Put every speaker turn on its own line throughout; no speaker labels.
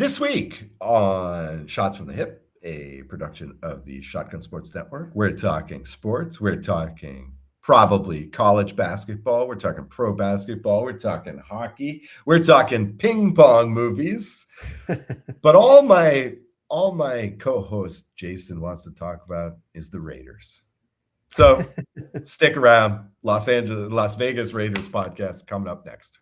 This week on Shots from the Hip, a production of the Shotgun Sports Network, we're talking sports. We're talking probably college basketball. We're talking pro basketball. We're talking hockey. We're talking ping pong movies. But all my co-host Jason wants to talk about is the Raiders. So stick around. Las Vegas Raiders podcast coming up next.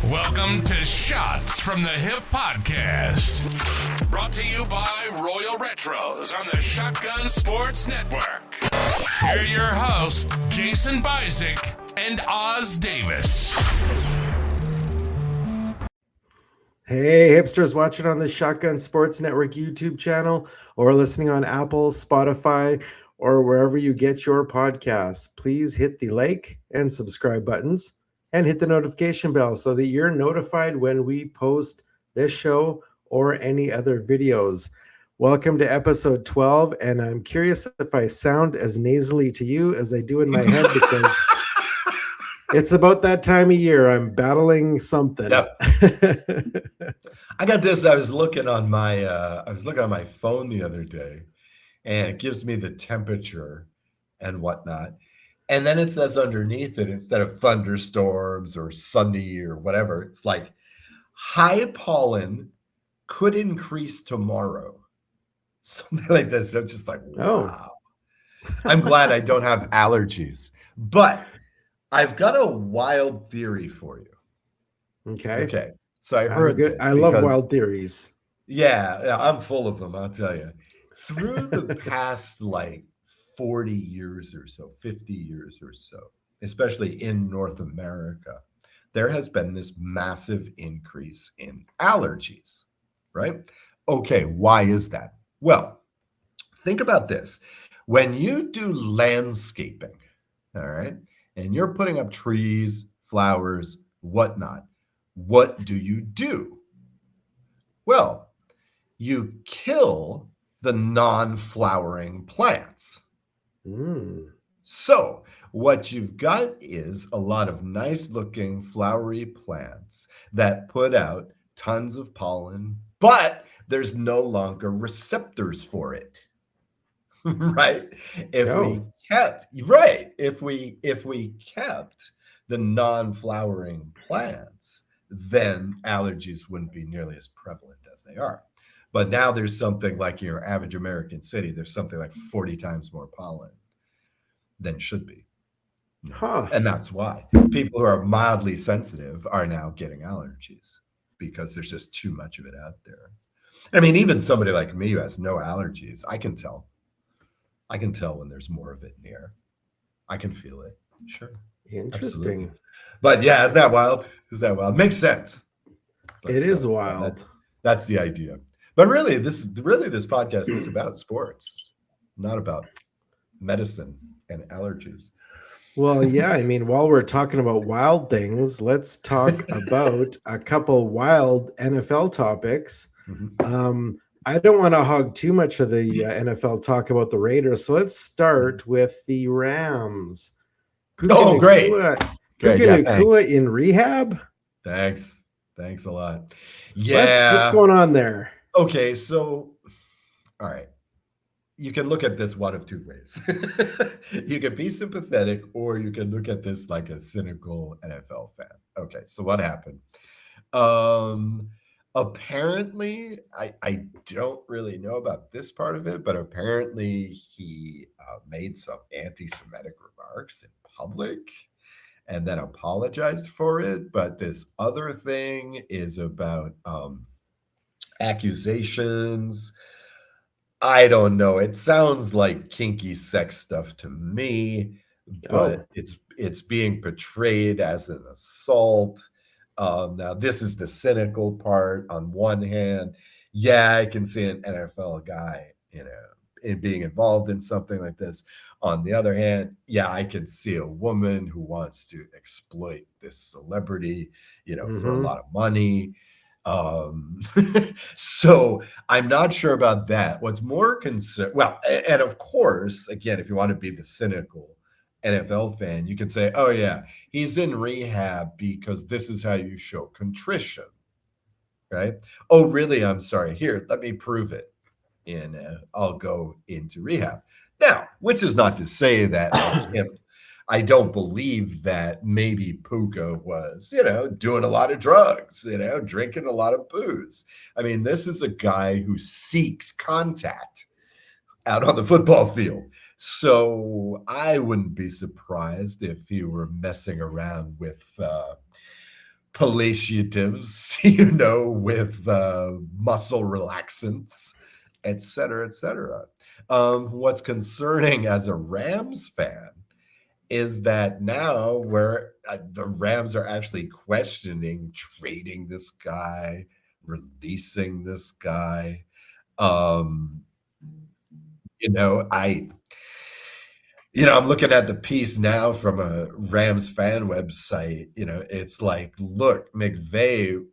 Welcome to Shots from the Hip podcast. Brought to you by Royal Retros on the Shotgun Sports Network. Here are your hosts, Jason Bizik and Oz Davis.
Hey, hipsters watching on the Shotgun Sports Network YouTube channel or listening on Apple, Spotify, or wherever you get your podcasts. Please hit the like and subscribe buttons and hit the notification bell so that you're notified when we post this show or any other videos. Welcome to episode 12, and I'm curious if I sound as nasally to you as I do in my head because it's about that time of year. I'm battling something.
Yep. I got this. I was looking on my phone the other day, and it gives me the temperature and whatnot. And then it says underneath it, instead of thunderstorms or sunny or whatever, it's like high pollen could increase tomorrow. Something like this. And I'm just like, wow. Oh. I'm glad I don't have allergies. But I've got a wild theory for you.
Okay.
So I heard this.
I love wild theories.
Yeah, I'm full of them, I'll tell you. Through the past, 40 years or so, 50 years or so, especially in North America, there has been this massive increase in allergies, right? Okay, why is that? Well, think about this. When you do landscaping, all right, and you're putting up trees, flowers, whatnot, what do? Well, you kill the non-flowering plants. So what you've got is a lot of nice looking flowery plants that put out tons of pollen, but there's no longer receptors for it. Right? If we kept the non-flowering plants, then allergies wouldn't be nearly as prevalent as they are. But now there's something like your average American city, there's something like 40 times more pollen than should be. And that's why people who are mildly sensitive are now getting allergies because there's just too much of it out there. I mean, even somebody like me who has no allergies, I can tell when there's more of it in the air. I can feel it. Sure.
Interesting.
Absolutely. But yeah, is that wild? Makes sense. But,
it is wild.
That's the idea. But really, this podcast is about sports, not about medicine and allergies.
Well, yeah, I mean, while we're talking about wild things, let's talk about a couple wild NFL topics. Mm-hmm. I don't want to hog too much of the NFL talk about the Raiders, so let's start with the Rams.
Puka Nacua,
Puka Nacua in rehab?
Thanks a lot. Yeah.
What's going on there?
Okay, so, all right. You can look at this one of two ways. You can be sympathetic, or you can look at this like a cynical NFL fan. Okay, so what happened? Apparently, I don't really know about this part of it, but apparently he made some anti-Semitic remarks in public and then apologized for it. But this other thing is about accusations. I don't know. It sounds like kinky sex stuff to me, but it's being portrayed as an assault. Now, this is the cynical part. On one hand, yeah, I can see an NFL guy, in being involved in something like this. On the other hand, yeah, I can see a woman who wants to exploit this celebrity, for a lot of money. So I'm not sure about that. What's more concerned, well, and of course, again, if you want to be the cynical NFL fan, you can say, oh, yeah, he's in rehab because this is how you show contrition, right? Oh, really? I'm sorry. Here, let me prove it. And I'll go into rehab. Now, which is not to say that I don't believe that maybe Puka was, doing a lot of drugs, drinking a lot of booze. I mean, this is a guy who seeks contact out on the football field. So I wouldn't be surprised if he were messing around with palliatives, with muscle relaxants, et cetera, et cetera. What's concerning as a Rams fan is that now where the Rams are actually questioning trading this guy, releasing this guy. I'm looking at the piece now from a Rams fan website. It's like, look, McVay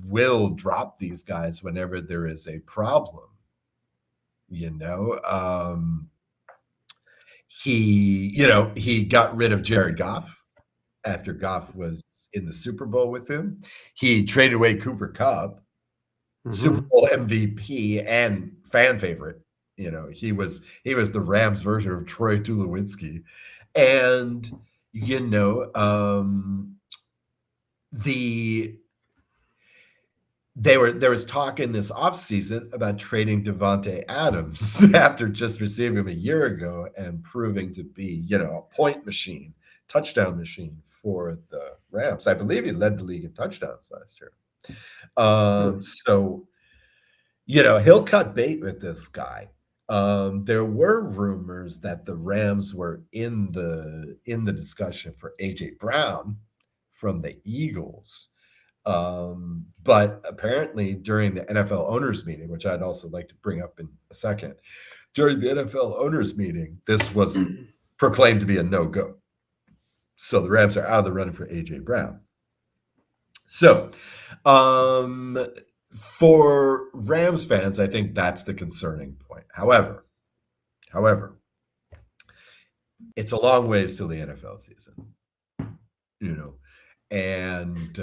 will drop these guys whenever there is a problem. He got rid of Jared Goff after Goff was in the Super Bowl with him. He traded away Cooper Kupp, Super Bowl MVP and fan favorite. He was the Rams version of Troy Tulowitzki. And, there was talk in this offseason about trading Devontae Adams after just receiving him a year ago and proving to be, a point machine, touchdown machine for the Rams. I believe he led the league in touchdowns last year. So, he'll cut bait with this guy. There were rumors that the Rams were in the discussion for AJ Brown from the Eagles. But apparently during the NFL owners meeting, which I'd also like to bring up in a second, during the NFL owners meeting, this was proclaimed to be a no-go. So the Rams are out of the running for AJ Brown. So, for Rams fans, I think that's the concerning point. However, it's a long ways till the NFL season, and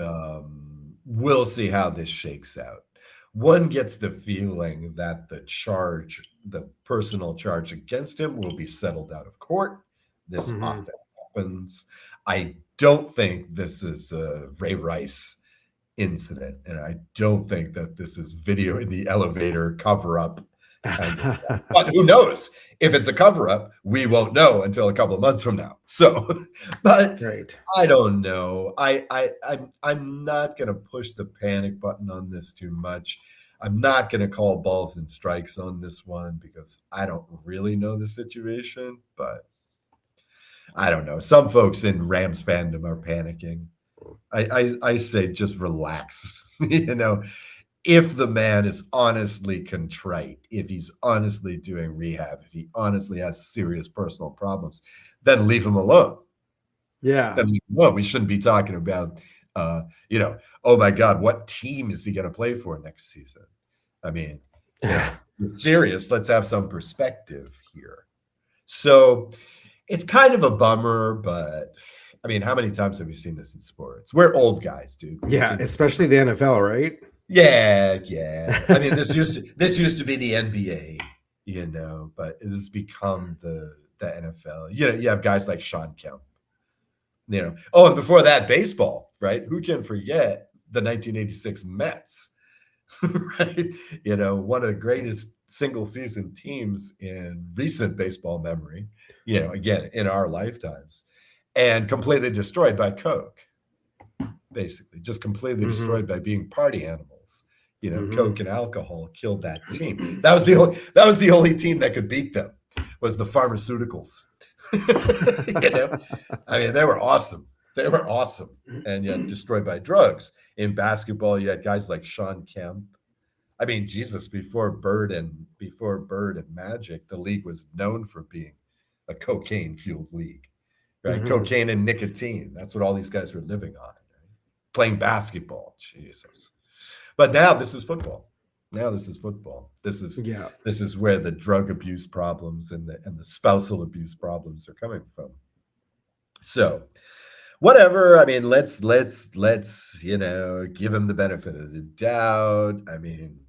we'll see how this shakes out. One gets the feeling that the personal charge against him will be settled out of court. This often happens. I don't think this is a Ray Rice incident, and I don't think that this is video in the elevator cover-up. But who knows? If it's a cover-up, we won't know until a couple of months from now. So, but
Right.
I don't know. I'm not going to push the panic button on this too much. I'm not going to call balls and strikes on this one because I don't really know the situation, but I don't know. Some folks in Rams fandom are panicking. I say just relax. If the man is honestly contrite, if he's honestly doing rehab, if he honestly has serious personal problems, then leave him alone.
Yeah.
Then leave him alone. We shouldn't be talking about, oh my God, what team is he going to play for next season? I mean, serious. Let's have some perspective here. So it's kind of a bummer, but I mean, how many times have we seen this in sports? We're old guys, dude.
Yeah, especially the NFL, right?
Yeah. I mean, this used to be the NBA, but it has become the NFL. You have guys like Sean Kemp. Oh, and before that, baseball, right? Who can forget the 1986 Mets, right? One of the greatest single season teams in recent baseball memory, again, in our lifetimes, and completely destroyed by Coke, basically, just completely destroyed by being party animals. Coke and alcohol killed that team. That was the only team that could beat them, was the pharmaceuticals. I mean, they were awesome. And yet destroyed by drugs. In basketball, you had guys like Sean Kemp. I mean, Jesus, before Bird and Magic, the league was known for being a cocaine-fueled league, right? Cocaine and nicotine. That's what all these guys were living on, right? Playing basketball. Jesus. But now this is football. This is where the drug abuse problems and the spousal abuse problems are coming from. So whatever. I mean, let's give him the benefit of the doubt. I mean,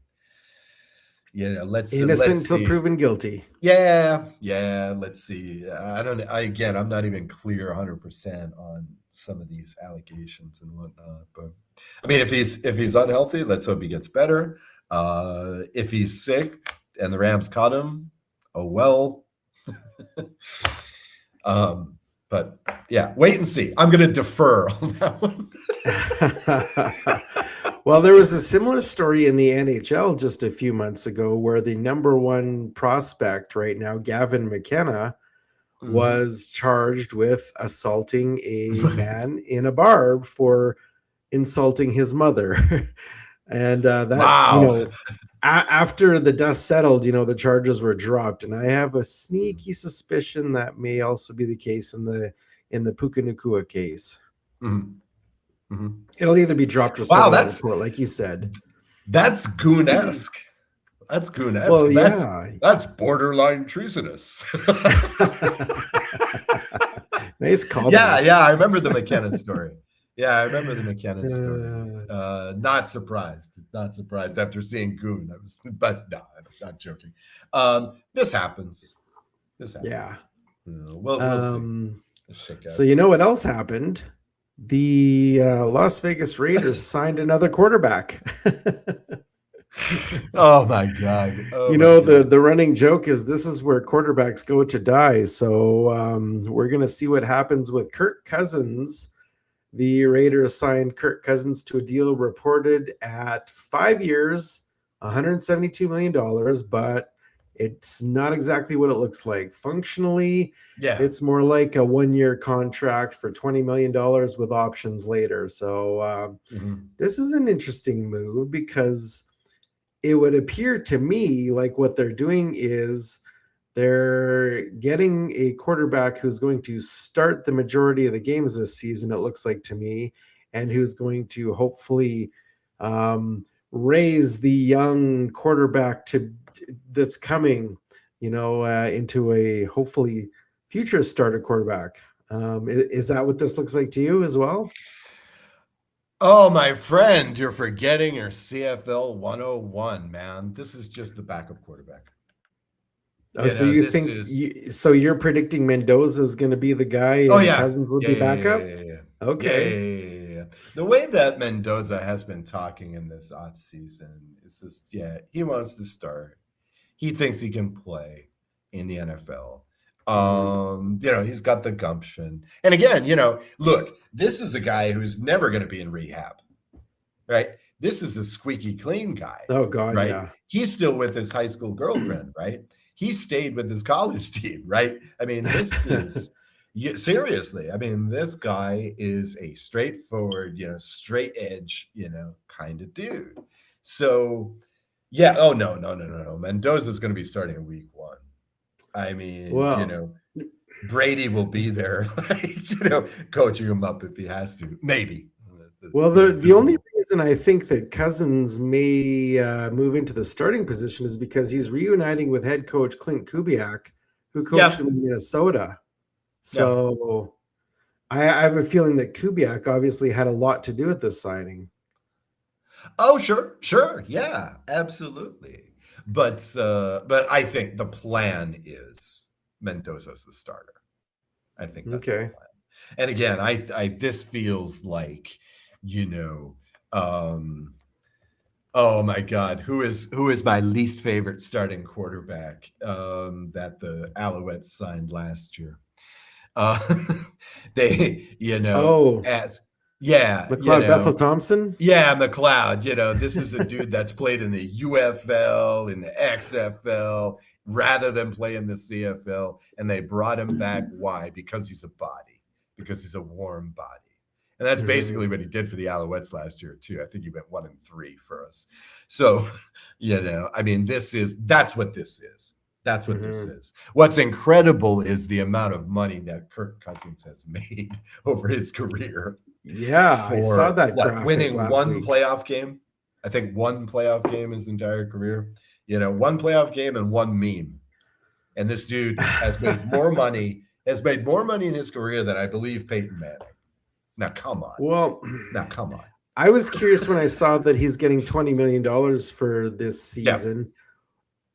let's
Innocent till
see.
proven guilty.
Yeah, let's see. I'm not even clear 100% on some of these allegations and whatnot. But I mean, if he's unhealthy, let's hope he gets better. If he's sick and the Rams caught him, oh well. But yeah, wait and see. I'm going to defer on that one.
Well, there was a similar story in the NHL just a few months ago where the number one prospect right now, Gavin McKenna, was charged with assaulting a man in a bar for insulting his mother. And
Wow.
after the dust settled, the charges were dropped. And I have a sneaky suspicion that may also be the case in the Puka Nacua case. It'll either be dropped or settled in court, like you said.
That's goon-esque. That's goon-esque.
Well,
that's borderline treasonous.
Nice call.
Yeah, I remember the McKenna story. Not surprised after seeing Goon. But no, I'm not joking. This happens.
Yeah.
We'll see.
So you know what else happened? The Las Vegas Raiders signed another quarterback.
Oh my God.
The running joke is this is where quarterbacks go to die. So we're going to see what happens with Kirk Cousins. The Raiders signed Kirk Cousins to a deal reported at 5 years, $172 million, but it's not exactly what it looks like. Functionally, it's more like a 1-year contract for $20 million with options later. So this is an interesting move because it would appear to me like what they're doing is they're getting a quarterback who's going to start the majority of the games this season, it looks like to me, and who's going to hopefully raise the young quarterback that's coming, into a hopefully future starter quarterback. Is that what this looks like to you as well?
Oh, my friend, you're forgetting your CFL 101, man. This is just the backup quarterback.
So you think so you're predicting Mendoza is going to be the guy and Cousins will be backup? Okay.
Yeah. The way that Mendoza has been talking in this offseason is just, he wants to start. He thinks he can play in the NFL. He's got the gumption. And again, look, this is a guy who's never going to be in rehab, right? This is a squeaky clean guy.
Oh, God,
right?
Yeah.
He's still with his high school girlfriend, right? He stayed with his college team, right? I mean, this is seriously. I mean, this guy is a straightforward, straight edge, kind of dude. So, oh no. Mendoza's going to be starting in week 1. I mean, Brady will be there, coaching him up if he has to, maybe.
Well, the only reason I think that Cousins may move into the starting position is because he's reuniting with head coach Clint Kubiak, who coached him in Minnesota. So I have a feeling that Kubiak obviously had a lot to do with this signing.
Oh, sure. Yeah, absolutely. But I think the plan is Mendoza's the starter. I think that's the plan. And again, I this feels like, oh my God, who is my least favorite starting quarterback that the Alouettes signed last year? They,
McLeod Bethel Thompson?
Yeah, McLeod. This is a dude that's played in the UFL, in the XFL, rather than play in the CFL. And they brought him back. Why? Because he's a body. Because he's a warm body. And that's basically what he did for the Alouettes last year, too. I think he went 1-3 for us. So, I mean, that's what this is. That's what this is. What's incredible is the amount of money that Kirk Cousins has made over his career.
Yeah, I saw that graphic
winning one
week.
Playoff game. I think one playoff game his entire career. One playoff game and one meme. And this dude has made more money has made more money in his career than I believe Peyton Manning. Now, come on.
Well,
Now, come on.
I was curious when I saw that he's getting $20 million for this
Yeah.
season.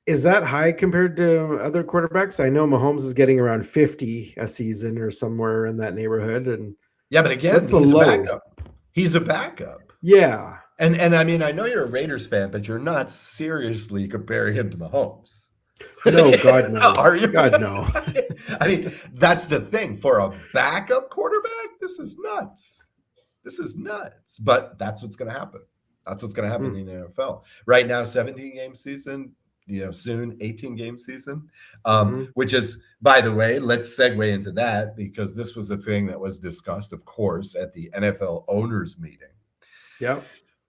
Is that high compared to other quarterbacks? I know Mahomes is getting around 50 a season or somewhere in that neighborhood. And
Yeah, but again,
what's the
he's a
low?
backup. He's a backup.
Yeah.
And I mean, I know you're a Raiders fan, but you're not seriously comparing him to Mahomes.
No, God, no.
Are you?
God, no.
I mean, that's the thing. For a backup quarterback, this is nuts. This is nuts. But that's what's going to happen. That's what's going to happen in the NFL. Right now, 17-game season, soon 18-game season, which is, by the way, let's segue into that because this was a thing that was discussed, of course, at the NFL owners meeting.
Yeah.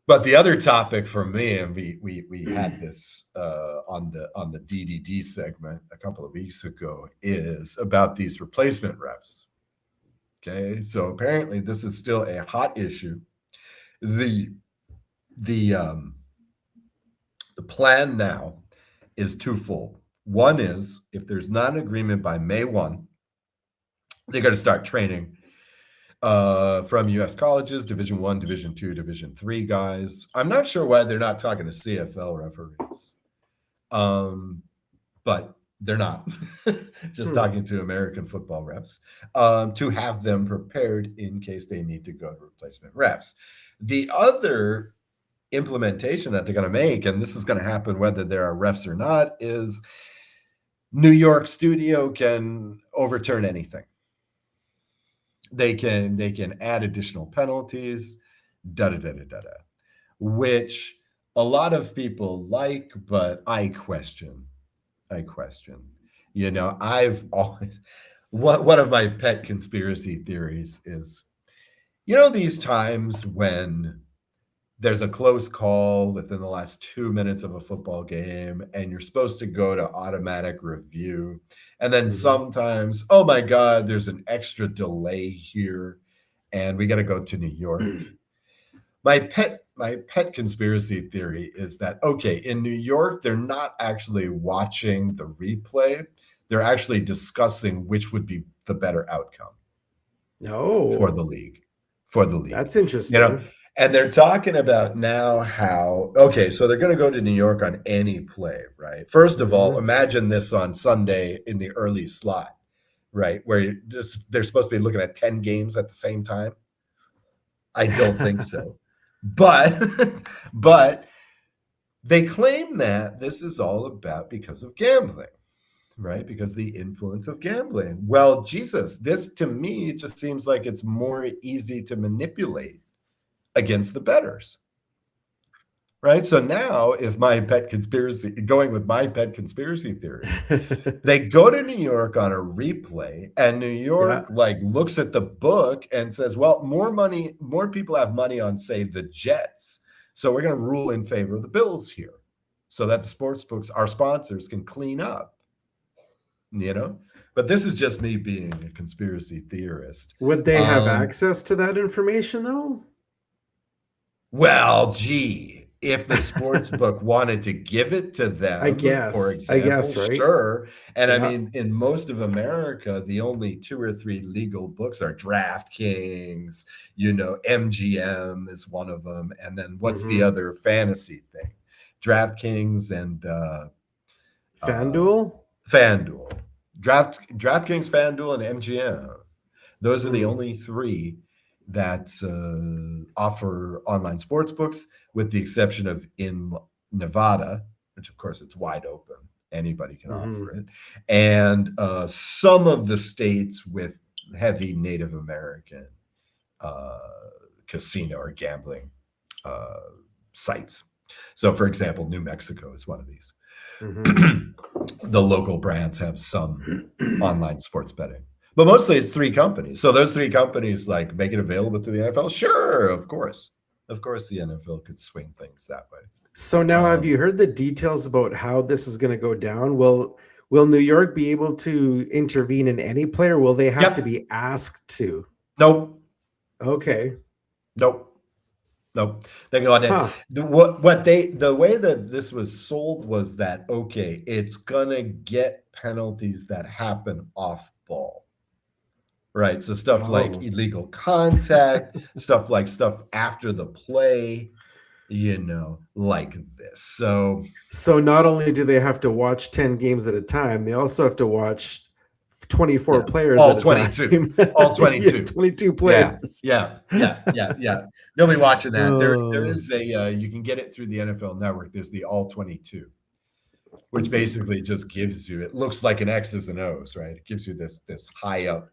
But the other topic for me, and we had this on the DDD segment a couple of weeks ago, is about these replacement refs. Okay, so apparently this is still a hot issue. The plan now is twofold. One is if there's not an agreement by May 1, they're going to start training from U.S. colleges, Division I, Division II, Division III guys. I'm not sure why they're not talking to CFL referees, but they're not. Just talking to American football refs to have them prepared in case they need to go to replacement refs. The other implementation that they're going to make, and this is going to happen whether there are refs or not, is New York studio can overturn anything. They can add additional penalties, which a lot of people like, but I question. I've always one of my pet conspiracy theories is, these times when there's a close call within the last 2 minutes of a football game and you're supposed to go to automatic review. And then sometimes, oh my God, there's an extra delay here and we got to go to New York. My pet conspiracy theory is that, okay, in New York, they're not actually watching the replay. They're actually discussing which would be the better outcome for the league.
That's interesting.
And they're talking about now how, okay, so they're going to go to New York on any play, right? First of all, imagine this on Sunday in the early slot, right? Where they're supposed to be looking at 10 games at the same time. I don't think so. But they claim that this is all about because of gambling, right? Because the influence of gambling. Well, Jesus, this to me just seems like it's more easy to manipulate against the bettors, right? So now if going with my pet conspiracy theory, they go to New York on a replay and New York looks at the book and says, well, more people have money on, say, the Jets. So we're going to rule in favor of the Bills here so that the sports books, our sponsors, can clean up, But this is just me being a conspiracy theorist.
Would they have access to that information though?
Well, gee, if the sports book wanted to give it to them, for example,
right?
Sure. And I mean, in most of America, the only 2 or 3 legal books are DraftKings, MGM is one of them. And then what's the other fantasy thing? DraftKings and
FanDuel?
FanDuel. DraftKings, FanDuel, and MGM. Those are the only 3 that offer online sports books, with the exception of in Nevada, which of course it's wide open. Anybody can offer it. And some of the states with heavy Native American casino or gambling sites. So for example, New Mexico is one of these. The local brands have some online sports betting. But mostly it's 3 companies. So those 3 companies make it available to the NFL. Sure, of course. Of course the NFL could swing things that way.
So now have you heard the details about how this is going to go down? Will New York be able to intervene in any play, or will they have to be asked to?
Nope.
Okay.
Nope. They go on. The way that this was sold was that, okay, it's gonna get penalties that happen off ball. right? So stuff like
Oh.
illegal contact, stuff after the play, like this.
So not only do they have to watch 10 games at a time, they also have to watch 24
Yeah,
players
all
at a
22,
time.
all
Yeah,
22.
22
Yeah,
players.
yeah, yeah, yeah, yeah. They'll be watching that. There
Oh.
is you can get it through the NFL Network. There's the all 22, which basically just gives you, it looks like an X's and O's, right? It gives you this high up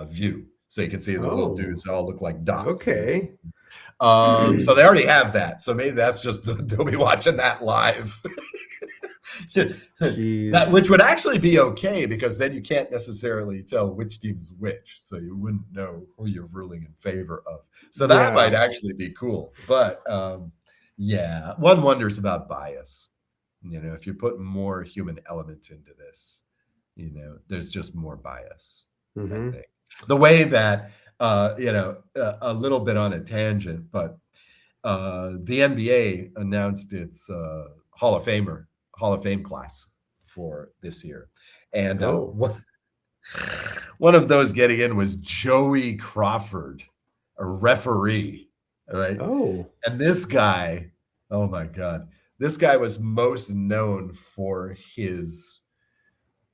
view. So you can see the little dudes all look like dots.
Okay.
So they already have that. So maybe that's just they'll be watching that live. Which would actually be okay, because then you can't necessarily tell which team's which. So you wouldn't know who you're ruling in favor of. So that might actually be cool. But one wonders about bias. If you put more human element into this, there's just more bias. I think. The way that a little bit on a tangent, but the NBA announced its Hall of Fame class for this year, and one of those getting in was Joey Crawford, a referee, right?
Oh,
and this guy, oh my God, this guy was most known for his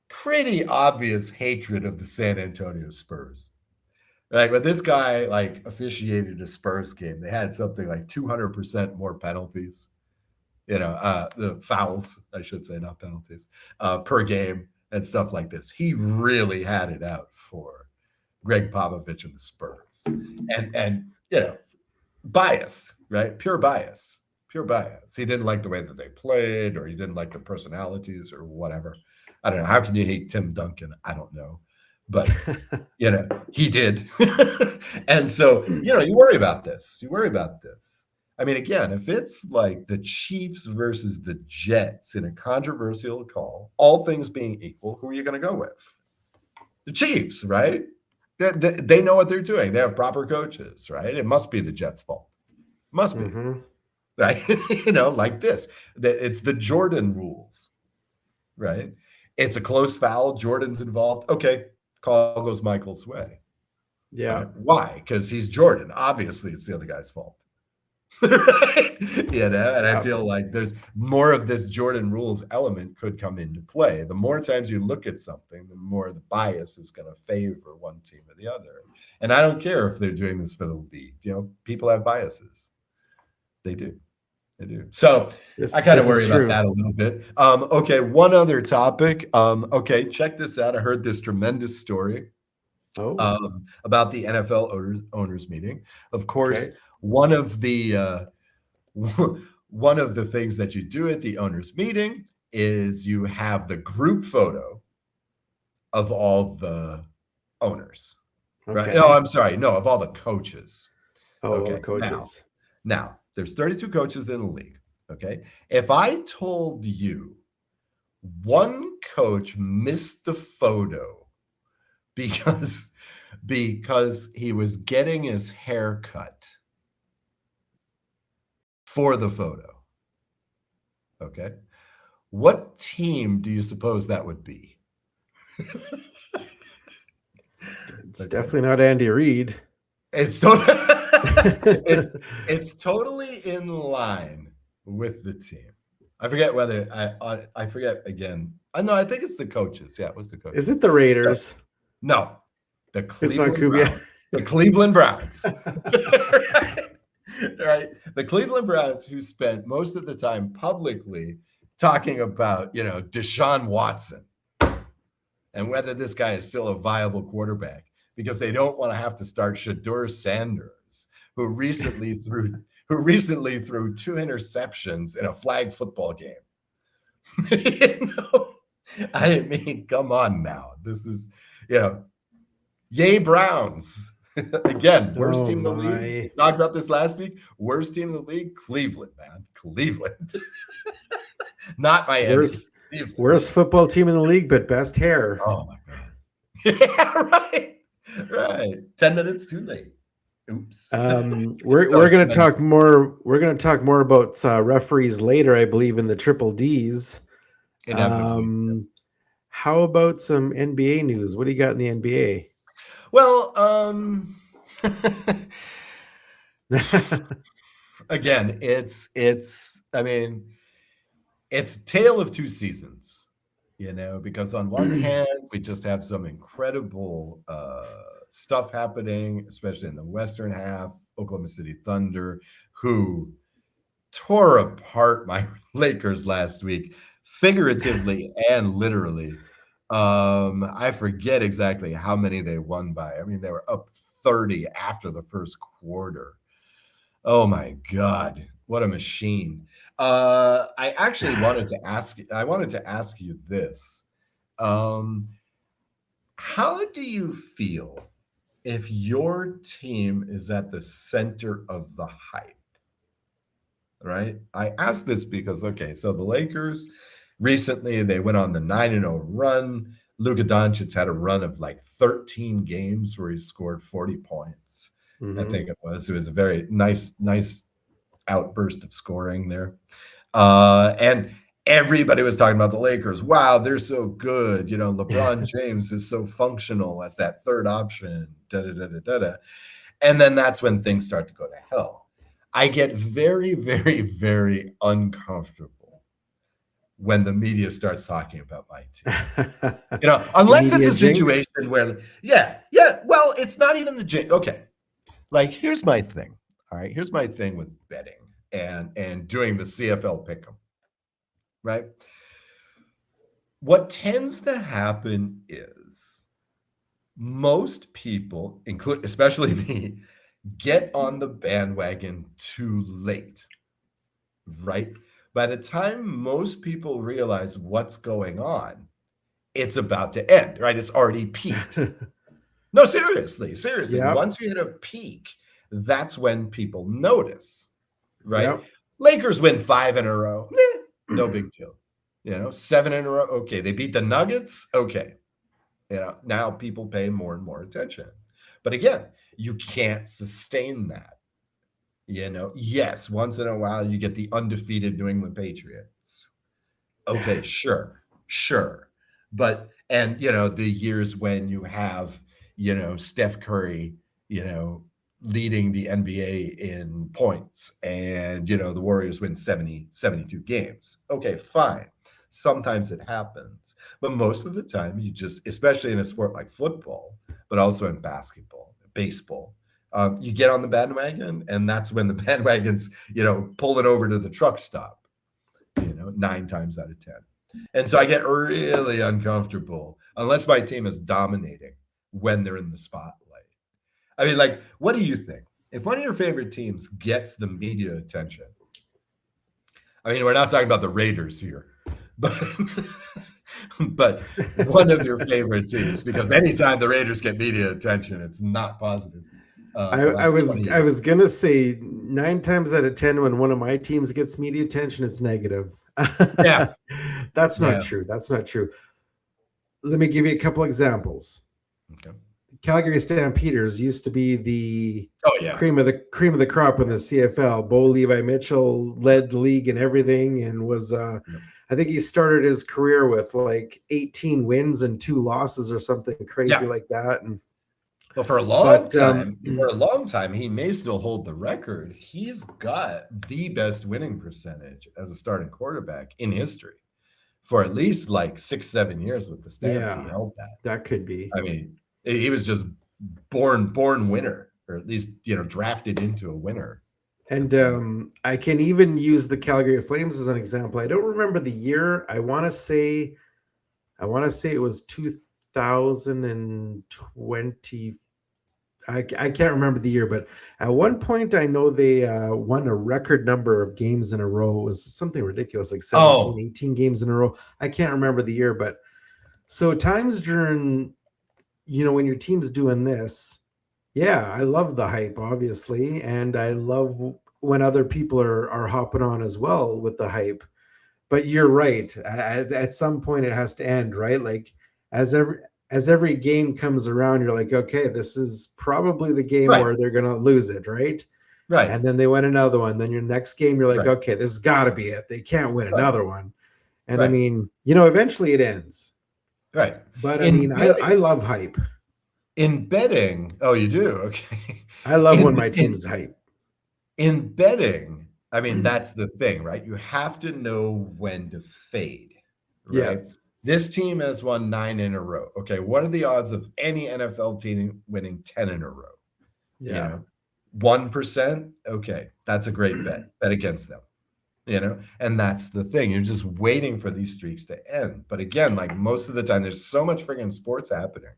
pretty obvious hatred of the San Antonio Spurs. Like, when this guy officiated a Spurs game, they had something like 200% more penalties, the fouls, I should say, not penalties, per game and stuff like this. He really had it out for Greg Popovich and the Spurs, and bias, right? Pure bias. He didn't like the way that they played, or he didn't like the personalities, or whatever. I don't know. How can you hate Tim Duncan? I don't know. But, he did. And so, you worry about this. I mean, again, if it's like the Chiefs versus the Jets in a controversial call, all things being equal, who are you going to go with? The Chiefs, right? They know what they're doing. They have proper coaches, right? It must be the Jets' fault. Must be. Right? Like this. It's the Jordan rules, right? It's a close foul. Jordan's involved. Okay. Call goes Michael's way.
Yeah.
Right? Why? Because he's Jordan. Obviously, it's the other guy's fault. Right? And I feel like there's more of this Jordan rules element could come into play. The more times you look at something, the more the bias is going to favor one team or the other. And I don't care if they're doing this for the league. People have biases. They do. So I kind of worry about that a little bit. Okay, one other topic. Okay, check this out. I heard this tremendous story about the NFL owners meeting. Of course, one of the things that you do at the owners meeting is you have the group photo of all the owners. Right? No, I'm sorry. No, of all the coaches.
All the coaches.
Now, there's 32 coaches in the league, okay? If I told you one coach missed the photo because he was getting his hair cut for the photo, okay? What team do you suppose that would be?
It's definitely not Andy Reid.
It's totally in line with the team. I forget whether I forget again. No, I think it's the coaches. Yeah, it was the coaches.
Is it the Raiders?
No, the Cleveland
it's not
Browns. The Cleveland Browns. Right? The Cleveland Browns, who spent most of the time publicly talking about, Deshaun Watson and whether this guy is still a viable quarterback, because they don't want to have to start Shedeur Sanders, who recently threw 2 interceptions in a flag football game. I mean, come on now. This is, yay Browns. Again, worst team in the league. We talked about this last week. Worst team in the league, Cleveland, man. Cleveland. Not Miami.
Worst football team in the league, but best hair.
Oh my God. Yeah, right. 10 minutes too late. Oops.
We're going to talk more. We're going to talk more about referees later, I believe, in the Triple Ds.
Inevitably.
How about some NBA news? What do you got in the NBA?
Well, again, I mean, it's a tale of two seasons, because on one hand, we just have some incredible stuff happening, especially in the Western half, Oklahoma City Thunder, who tore apart my Lakers last week, figuratively and literally. I forget exactly how many they won by. I mean, they were up 30 after the first quarter. Oh my God, what a machine. I actually I wanted to ask you this. Um, how do you feel if your team is at the center of the hype? Right? I asked this because, okay, so the Lakers recently they went on the 9-0 run. Luka Doncic had a run of like 13 games where he scored 40 points. I think it was. It was a very nice outburst of scoring there. And everybody was talking about the Lakers. Wow, they're so good. LeBron James is so functional as that third option. Da, da, da, da, da, da. And then that's when things start to go to hell. I get very, very, very uncomfortable when the media starts talking about my team. Unless it's a situation where, well, it's not even the jinx. Okay. Like, here's my thing. All right. Here's my thing with betting and doing the CFL pick'em. Right. What tends to happen is most people, especially me, get on the bandwagon too late, right? By the time most people realize what's going on, it's about to end, right? It's already peaked. No, seriously. Yep. Once you hit a peak, that's when people notice, right? Yep. Lakers win 5 in a row. No big deal. 7 in a row. Okay. They beat the Nuggets. Okay. Now people pay more and more attention. But again, you can't sustain that. Yes, once in a while you get the undefeated New England Patriots. Okay, sure. But the years when you have, Steph Curry, leading the NBA in points and, the Warriors win 72 games. Okay, fine. Sometimes it happens. But most of the time you just, especially in a sport like football, but also in basketball, baseball, you get on the bandwagon, and that's when the bandwagon's, pulling over to the truck stop, 9 times out of 10. And so I get really uncomfortable unless my team is dominating when they're in the spotlight. I mean, like, what do you think? If one of your favorite teams gets the media attention, I mean, we're not talking about the Raiders here, but one of your favorite teams, because anytime the Raiders get media attention, it's not positive.
I was gonna say 9 times out of 10 when one of my teams gets media attention, it's negative.
Yeah,
that's not true. That's not true. Let me give you a couple examples.
Okay.
Calgary Stampeders used to be the cream of the crop in the CFL. Bo Levi Mitchell led the league and everything, and was I think he started his career with like 18 wins and 2 losses or something crazy like that. And
well, for a long time, he may still hold the record. He's got the best winning percentage as a starting quarterback in history for at least like 6-7 years with the Stamps. He held that.
That could be.
I mean, he was just born winner, or at least, drafted into a winner.
And I can even use the Calgary Flames as an example. I don't remember the year. I want to say it was 2020. I can't remember the year, but at one point I know they won a record number of games in a row. It was something ridiculous, like 17, 18 games in a row. I can't remember the year, but so times during, when your team's doing this, I love the hype, obviously, and I love when other people are hopping on as well with the hype. But you're right. At some point, it has to end, right? Like as every game comes around, you're like, okay, this is probably the game where they're gonna lose it, right?
Right.
And then they win another one. Then your next game, you're like, okay, this has got to be it. They can't win another one. And I mean, eventually it ends.
Right.
But I mean, I love hype.
In betting, oh, you do? Okay.
I love when
In,
my
in,
team's hype.
in betting, I mean, that's the thing, right? You have to know when to fade,
Yeah.
right? This team has won 9 in a row. Okay. What are the odds of any NFL team winning 10 in a row? You
Yeah.
know, 1%. Okay. That's a great bet. Bet against them. And that's the thing. You're just waiting for these streaks to end. But again, like most of the time, there's so much friggin' sports happening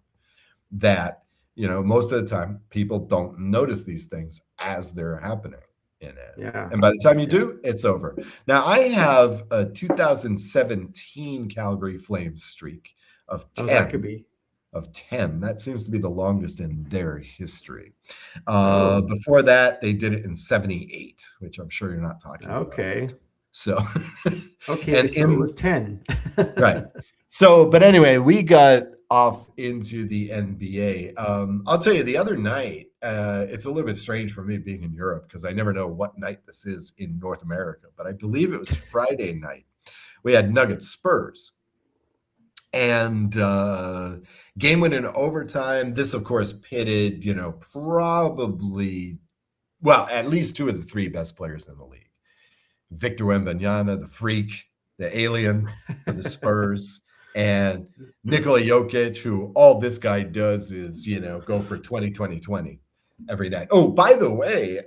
that, most of the time people don't notice these things as they're happening in it.
Yeah.
And by the time you
Yeah.
do, it's over. Now, I have a 2017 Calgary Flames streak of
Oh, that could
10.
be.
Of 10. That seems to be the longest in their history.
Oh,
Before that, they did it in 78, which I'm sure you're not talking about.
okay.
So,
Okay.
and
So it was 10.
right. So, but anyway, we got off into the NBA. I'll tell you, the other night, it's a little bit strange for me being in Europe because I never know what night this is in North America, but I believe it was Friday night. We had Nuggets Spurs. And game went in overtime. This, of course, pitted, probably, well, at least 2 of the 3 best players in the league. Victor Wembanyama, the freak, the alien for the Spurs, and Nikola Jokic, who all this guy does is, go for 20-20-20 every night. Oh, by the way,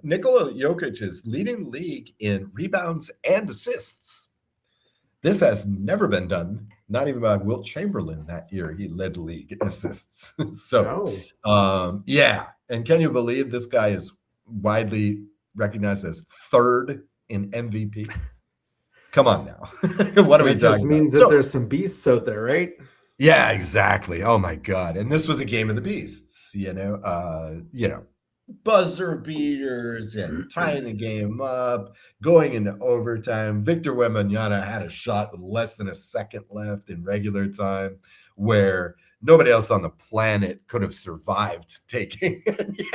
Nikola Jokic is leading the league in rebounds and assists. This has never been done, not even by Wilt Chamberlain that year. He led the league in assists. So, yeah. And can you believe this guy is widely recognized as 3rd in MVP? Come on now. What are we talking about? That
just means that there's some beasts out there, right?
Yeah, exactly. Oh my God. And this was a game of the beasts, buzzer beaters and tying the game up, going into overtime. Victor Wembanyama had a shot with less than a second left in regular time where nobody else on the planet could have survived taking it.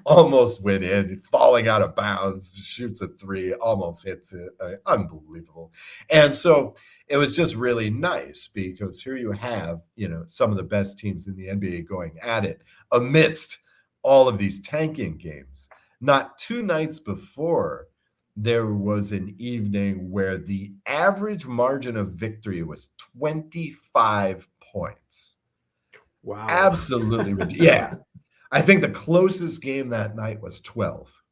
Almost went in, falling out of bounds, shoots a 3, almost hits it. Unbelievable. And so it was just really nice because here you have, some of the best teams in the NBA going at it amidst all of these tanking games. Not 2 nights before, there was an evening where the average margin of victory was 25 points.
Wow.
Absolutely ridiculous. Yeah. I think the closest game that night was 12.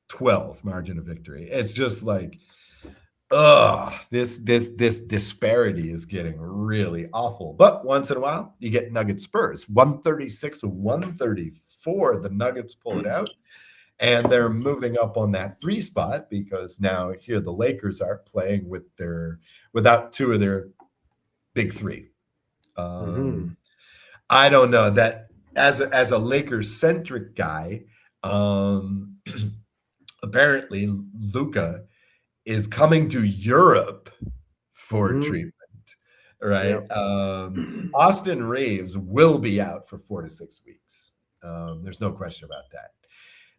12 margin of victory. It's just like, this disparity is getting really awful. But once in a while, you get Nuggets Spurs. 136-134. The Nuggets pull it out, and they're moving up on that 3 spot because now here the Lakers are playing without 2 of their big 3. I don't know that as a Lakers-centric guy, apparently Luka is coming to Europe for treatment, right? Yep. Austin Reeves will be out for 4 to 6 weeks. There's no question about that.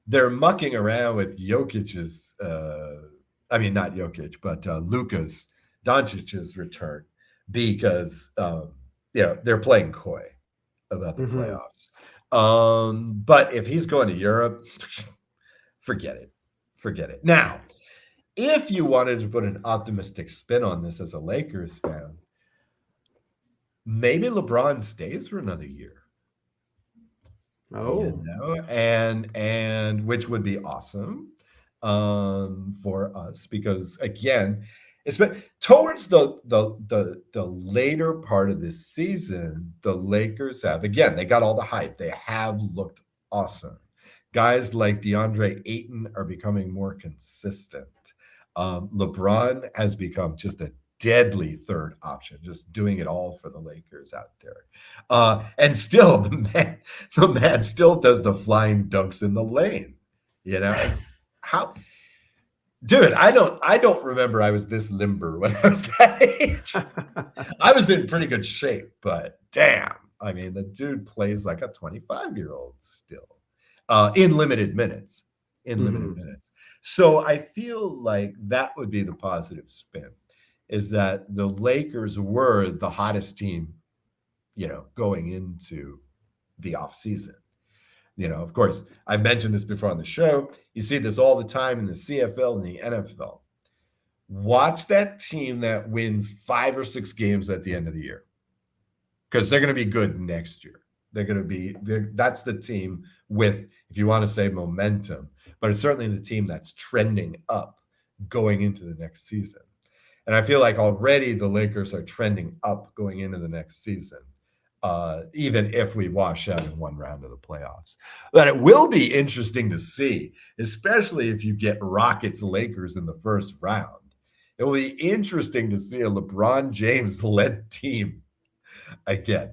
They're mucking around with Jokic's, not Jokic, but Luka's, Doncic's return because, they're playing coy about the playoffs. But if he's going to Europe, forget it. Now, if you wanted to put an optimistic spin on this as a Lakers fan, maybe LeBron stays for another year.
Oh,
and which would be awesome for us because again, towards the later part of this season, the Lakers they got all the hype. They have looked awesome. Guys like DeAndre Ayton are becoming more consistent. LeBron has become just a deadly 3rd option, just doing it all for the Lakers out there. And still, the man still does the flying dunks in the lane. How, dude? I don't remember I was this limber when I was that age. I was in pretty good shape, but damn, I mean, the dude plays like a 25-year-old still in limited minutes. So I feel like that would be the positive spin, is that the Lakers were the hottest team, going into the off season. Of course, I've mentioned this before on the show. You see this all the time in the CFL and the NFL. Watch that team that wins 5 or 6 games at the end of the year, because they're going to be good next year. That's the team with, if you want to say, momentum, but it's certainly the team that's trending up going into the next season. And I feel like already the Lakers are trending up going into the next season, even if we wash out in one round of the playoffs. But it will be interesting to see, especially if you get Rockets-Lakers in the first round. It will be interesting to see a LeBron James-led team again,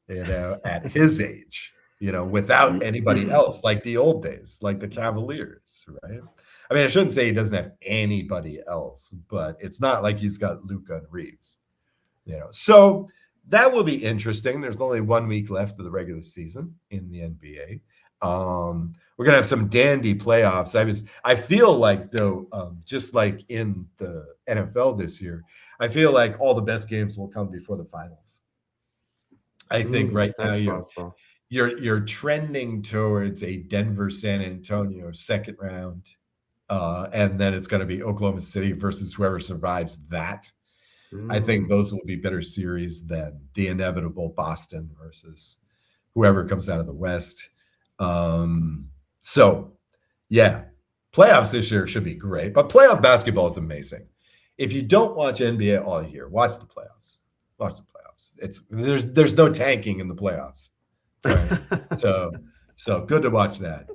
at his age, without anybody else, like the old days, like the Cavaliers, right? I mean, I shouldn't say he doesn't have anybody else, but it's not like he's got Luka and Reeves, So that will be interesting. There's only 1 week left of the regular season in the NBA. We're gonna have some dandy playoffs. I feel like, though, just like in the NFL this year, I feel like all the best games will come before the finals. I think right now you're trending towards a Denver San Antonio second round, and then it's going to be Oklahoma City versus whoever survives that. I think those will be better series than the inevitable Boston versus whoever comes out of the West. So, yeah, playoffs this year should be great, but playoff basketball is amazing. If you don't watch NBA all year, watch the playoffs. Watch the playoffs. There's no tanking in the playoffs, right? so good to watch that.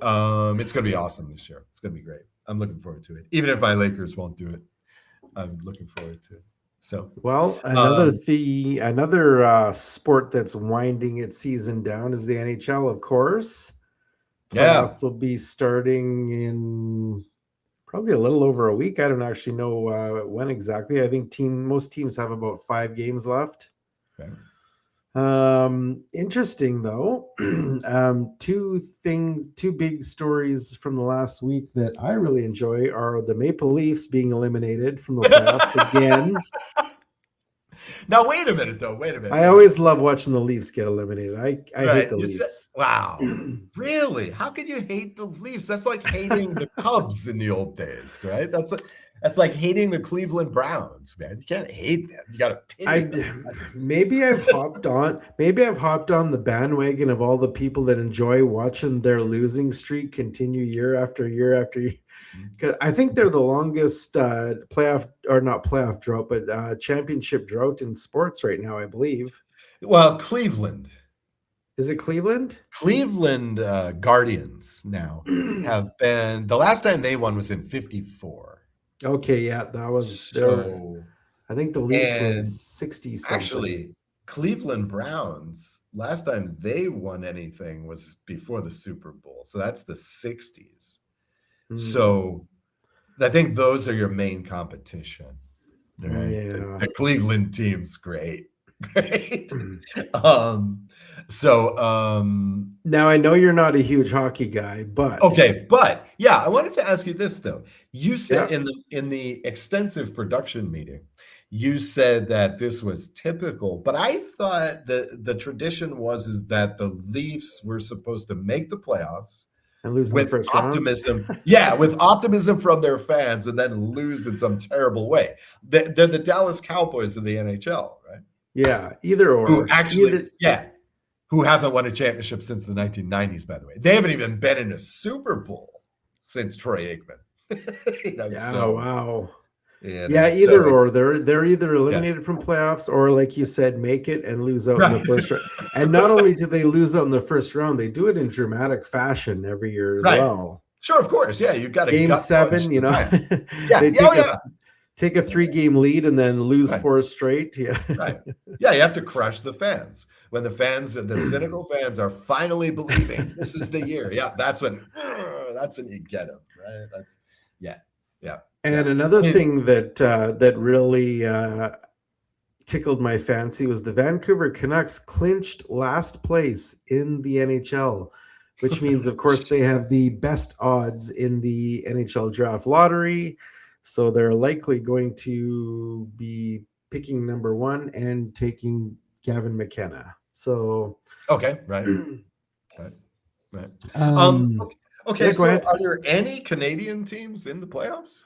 It's going to be awesome this year. It's going to be great. I'm looking forward to it. Even if my Lakers won't do it, I'm looking forward to it. So,
well, another sport that's winding its season down is the NHL, of course. Playoffs will be starting in probably a little over a week. I don't actually know when exactly. I think most teams have about 5 games left.
Okay.
Interesting though. 2 big stories from the last week that I really enjoy are the Maple Leafs being eliminated from the playoffs again.
Now, wait a minute, though.
I always love watching the Leafs get eliminated. I hate the Leafs.
Wow. Really? How could you hate the Leafs? That's like hating the Cubs in the old days, right? That's like hating the Cleveland Browns, man. You can't hate them. You got to pity them.
Maybe I've hopped on the bandwagon of all the people that enjoy watching their losing streak continue year after year after year. Because I think they're the longest championship drought in sports right now, I believe.
Well, Cleveland.
Is it Cleveland?
Cleveland Guardians now have been, the last time they won was in 1954.
Okay, yeah, that was I think the Leafs was 60 something.
Actually, Cleveland Browns, last time they won anything was before the Super Bowl. So that's the 60s. So I think those are your main competition. Right?
Yeah.
The Cleveland team's great. Great.
Now I know you're not a huge hockey guy, but
yeah, I wanted to ask you this though. You said in the extensive production meeting, you said that this was typical, but I thought the tradition is that the Leafs were supposed to make the playoffs
and lose
with
in the first
optimism. Yeah, with optimism from their fans, and then lose in some terrible way. They're the Dallas Cowboys of the NHL, right?
Yeah, either or.
Who haven't won a championship since the 1990s, by the way. They haven't even been in a Super Bowl since Troy Aikman.
Wow. Either or. They're either eliminated from playoffs or, like you said, make it and lose out in the first round. And not only do they lose out in the first round, they do it in dramatic fashion every year as well.
Sure, of course. Yeah, you've got a
Game 7, they take a 3-game lead and then lose 4 straight. Yeah.
Right. Yeah, you have to crush the fans. When the cynical fans are finally believing this is the year. Yeah, that's when you get them, right?
And another thing that really tickled my fancy was the Vancouver Canucks clinched last place in the NHL, which means, of course, they have the best odds in the NHL draft lottery. So they're likely going to be picking number 1 and taking Gavin McKenna. So
okay, right. Right. Right.
Um,
Okay.
yeah, go
So,
ahead.
are there any Canadian teams in the playoffs?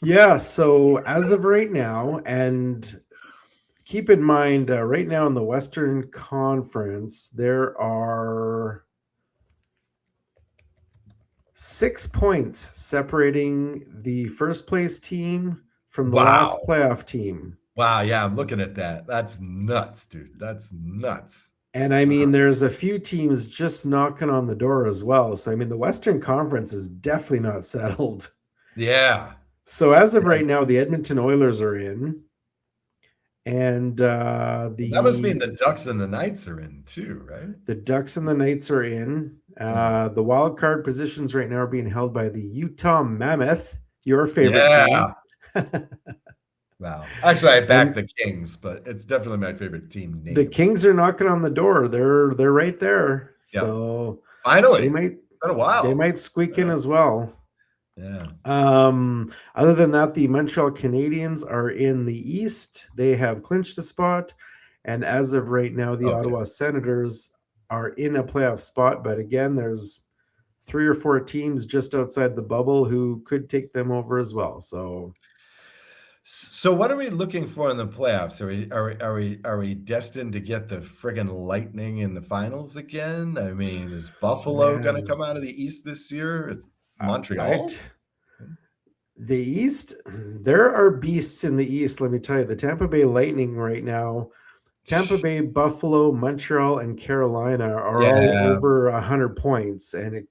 Yeah, so as of right now, and keep in mind, right now in the Western Conference, there are 6 points separating the first place team from the last
Wow.
playoff team.
Wow. Yeah, I'm looking at that. That's nuts, dude. That's nuts.
And I mean, there's a few teams just knocking on the door as well. So, I mean, the Western Conference is definitely not settled.
Yeah.
So, as of
Yeah.
right now, the Edmonton Oilers are in, and
That must mean the Ducks and the Knights are in too, right?
the Ducks and the Knights are in.
Yeah.
The wild card positions right now are being held by the Utah Mammoth, your favorite
Yeah.
team.
Wow. Actually, I back
And
the Kings, but it's definitely my favorite team
the
name.
Kings are knocking on the door. They're right there.
Yeah.
So
Finally.
they
Been a while.
might squeak in
Yeah.
as well.
Yeah.
Other than that, the Montreal Canadiens are in the East. They have clinched a spot. And as of right now, the
Okay.
Ottawa Senators are in a playoff spot. But again, there's 3 or 4 teams just outside the bubble who could take them over as well.
So what are we looking for in the playoffs? Are we destined to get the friggin' Lightning in the finals again? I mean, is Buffalo going to
man,
come out of the East this year? It's
I, I
Montreal.
the East, there are beasts in the East. Let me tell you, the Tampa Bay Lightning right now, Tampa Bay, Buffalo, Montreal, and Carolina are all
Yeah.
over 100 points, and it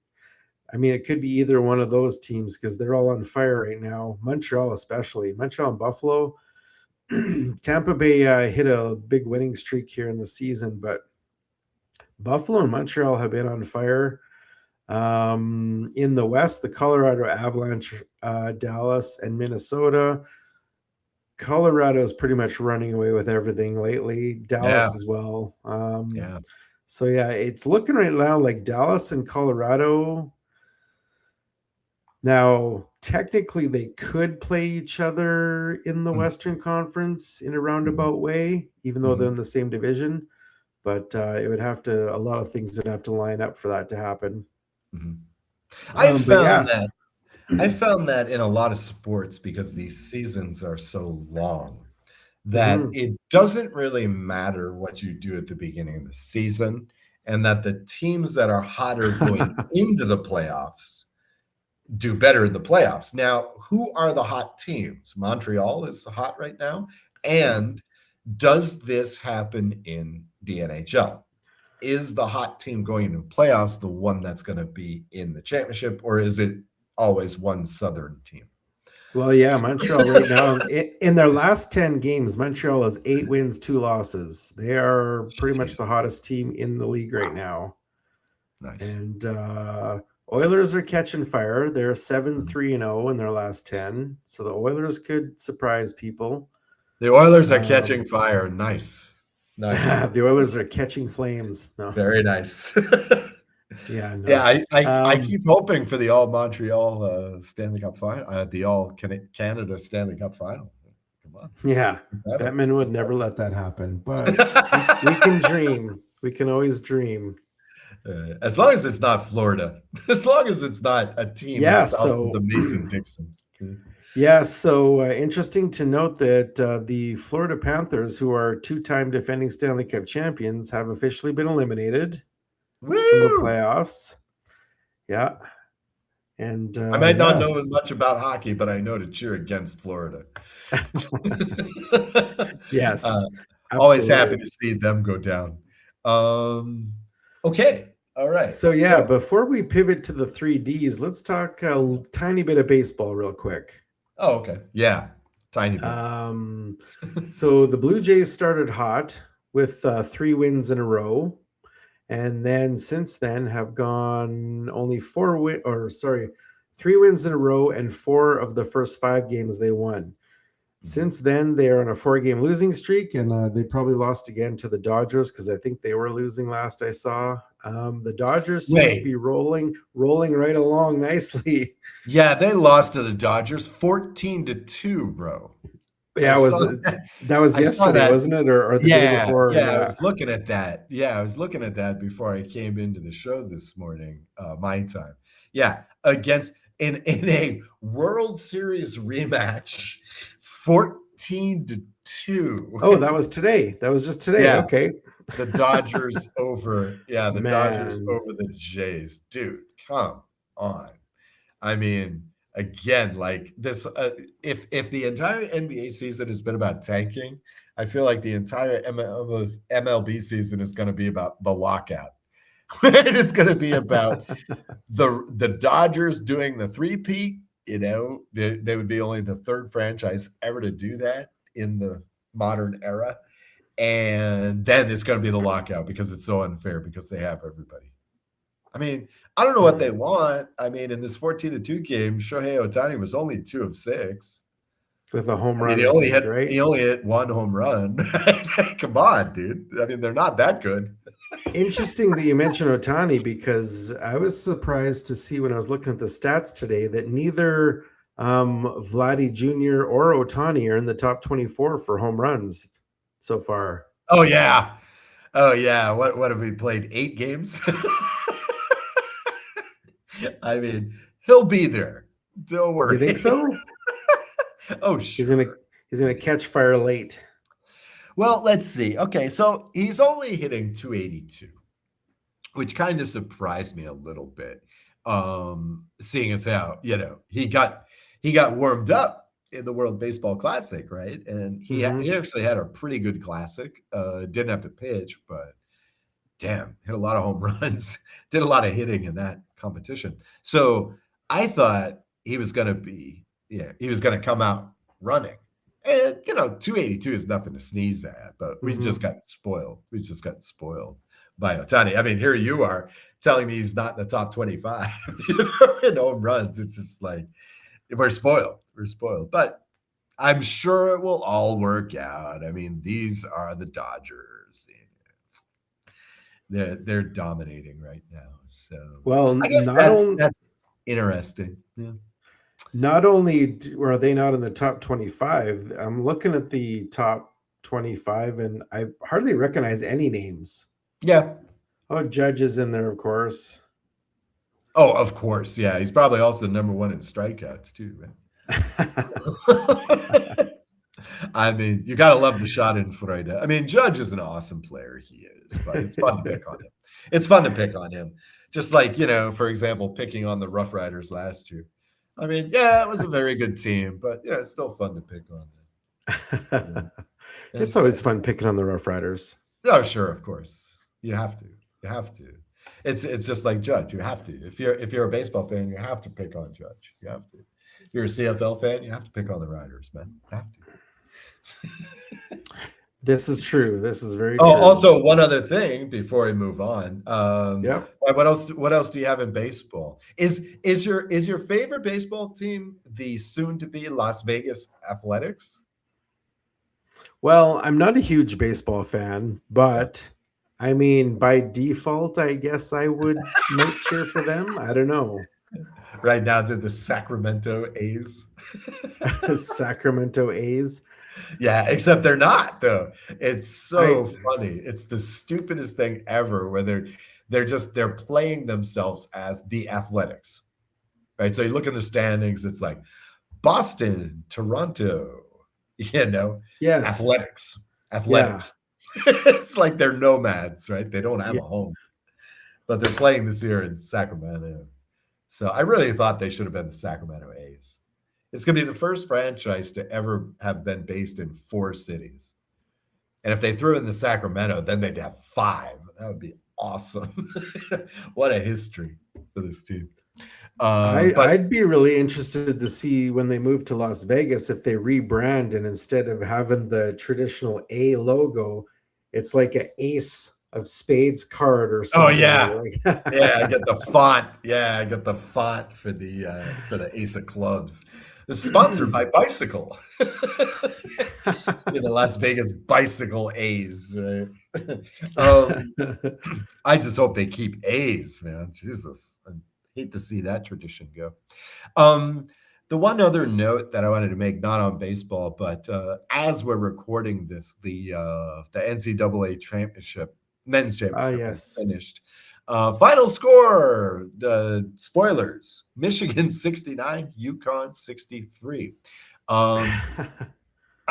could be either one of those teams because they're all on fire right now. Montreal, especially Montreal and Buffalo. Tampa Bay hit a big winning streak here in the season, but Buffalo and Montreal have been on fire. In the West, the Colorado Avalanche, Dallas, and Minnesota. Colorado is pretty much running away with everything lately.
Yeah.
Dallas as well.
Yeah.
So yeah, it's looking right now like Dallas and Colorado. Now, technically, they could play each other in the
Mhm.
Western Conference in a roundabout way, even though they're
Mhm.
in the same division. But it would have to, a lot of things would have to line up for that to happen.
Mhm. I
But
found
yeah,
that I found that in a lot of sports because these seasons are so long that
mhm.
it doesn't really matter what you do at the beginning of the season, and that the teams that are hotter going into the playoffs do better in the playoffs. Now, who are the hot teams? Montreal is hot right now. And does this happen in the NHL? Is the hot team going into playoffs the one that's going to be in the championship, or is it always one Southern team?
Well, yeah, Montreal right now in their last 10 games, Montreal has 8 wins, 2 losses. They are pretty much the
Jesus.
hottest team in the league right
Wow.
now.
Nice.
And Oilers are catching fire. They're 7-3-0 in their last 10. So the Oilers could surprise people.
The Oilers are catching fire. Nice. Nice.
The Oilers are catching flames. No.
Very nice.
Yeah, no.
Yeah, I keep hoping for the all Montreal Stanley Cup final, the all Canada Stanley Cup final. Come on.
Yeah. Batman would never let that happen, but we can dream. We can always dream.
As long as it's not Florida, as long as it's not a team south of the Mason-Dixon.
Yeah, so interesting to note that the Florida Panthers, who are 2-time defending Stanley Cup champions, have officially been eliminated from the playoffs. Yeah. And
I might not know as much about hockey, but I know to cheer against Florida.
Yes.
Always happy to see them go down. Okay. All right.
So yeah, before we pivot to the 3Ds, let's talk a tiny bit of baseball real quick.
Oh, okay. Yeah. Tiny bit.
So the Blue Jays started hot with 3 wins in a row. And then since then have gone only 3 wins in a row, and 4 of the first 5 games they won. Since then, they are on a 4-game losing streak, and they probably lost again to the Dodgers because I think they were losing last I saw. The Dodgers seem to be rolling right along nicely.
Yeah, they lost to the Dodgers 14-2, bro.
Yeah, that was
I saw
yesterday,
that.
wasn't it, or the day
Yeah,
before?
yeah. I
Yeah.
was looking at that. Yeah, I was looking at that before I came into the show this morning, my time. Yeah, against in a World Series rematch, 14-2.
Oh, that was today. That was just today.
Yeah,
Okay,
the Dodgers over. Yeah, the Dodgers
man.
over the Jays. Dude, come on. I mean, again, like this, if the entire NBA season has been about tanking, I feel like the entire MLB season is going to be about the lockout. It is going to be about the Dodgers doing the three-peat. They would be only the third franchise ever to do that in the modern era. And then it's going to be the lockout because it's so unfair because they have everybody. I mean, I don't know what they want. I mean, in this 14-2 game, Shohei Ohtani was only 2 of 6.
With a home
I mean,
run,
he
I
only
think,
hit
right?
he only hit 1 home run. Come on, dude. I mean, they're not that good.
Interesting that you mentioned Otani, because I was surprised to see when I was looking at the stats today that neither Vladdy Jr. or Otani are in the top 24 for home runs so far.
Oh yeah. Oh yeah. What have we played? 8 games? I mean, he'll be there. Don't worry.
You think so?
Oh,
He's gonna
sure.
he's gonna catch fire late.
Well, let's see. Okay, so he's only hitting 282, which kind of surprised me a little bit. Seeing as how, he got warmed up in the World Baseball Classic, right? And he
Mhm.
actually had a pretty good classic. Didn't have to pitch, but damn, hit a lot of home runs, did a lot of hitting in that competition. So I thought he was going to come out running. And, 282 is nothing to sneeze at, but we just
Mhm.
got spoiled. We just got spoiled by Ohtani. I mean, here you are telling me he's not in the top 25 in home runs. It's just like, we're spoiled. We're spoiled. But I'm sure it will all work out. I mean, these are the Dodgers. They're dominating right now. So
Well,
I guess that's interesting. Yeah.
not only are they not in the top 25, I'm looking at the top 25 and I hardly recognize any names.
Yeah.
Oh, Judge is in there, of course.
Oh, of course. Yeah. He's probably also number 1 in strikeouts too, right? I mean, you got to love the Schadenfreude. I mean, Judge is an awesome player. He is, but it's fun to pick on him. It's fun to pick on him. Just like, for example, picking on the Rough Riders last year. I mean, yeah, it was a very good team, but it's still fun to pick on them.
It's always fun picking on the Rough Riders.
Oh, sure, of course. You have to. You have to. It's just like Judge. You have to. If you're a baseball fan, you have to pick on Judge. You have to. If you're a CFL fan, you have to pick on the Riders, man. You have to.
This is true. This is very
Oh,
true.
also one other thing before we move on.
Yep.
What else do you have in baseball? Is your favorite baseball team the soon-to-be Las Vegas Athletics?
Well, I'm not a huge baseball fan, but I mean, by default, I guess I might cheer for them. I don't know.
Right now, they're the Sacramento A's.
Sacramento A's.
Yeah, except they're not though. It's so funny. It's the stupidest thing ever where they're playing themselves as the Athletics. Right? So you look in the standings, it's like Boston, Toronto,
Yes.
Athletics. Yeah. It's like they're nomads, right? They don't have a home. But they're playing this year in Sacramento. So I really thought they should have been the Sacramento A's. It's going to be the first franchise to ever have been based in 4 cities. And if they threw in the Sacramento, then they'd have 5. That would be awesome. What a history for this team.
I'd be really interested to see when they move to Las Vegas if they rebrand, and instead of having the traditional A logo, it's like an ace of spades card or something.
Oh yeah.
Yeah,
I get the font. Yeah, I get the font for the ace of clubs. It's sponsored by Bicycle. The Las Vegas Bicycle A's, right? I just hope they keep A's, man. Jesus. I hate to see that tradition go. The one other note that I wanted to make, not on baseball, but as we're recording this, the NCAA championship, men's championship, has
Yes.
finished. Final score, spoilers: Michigan 69, UConn 63.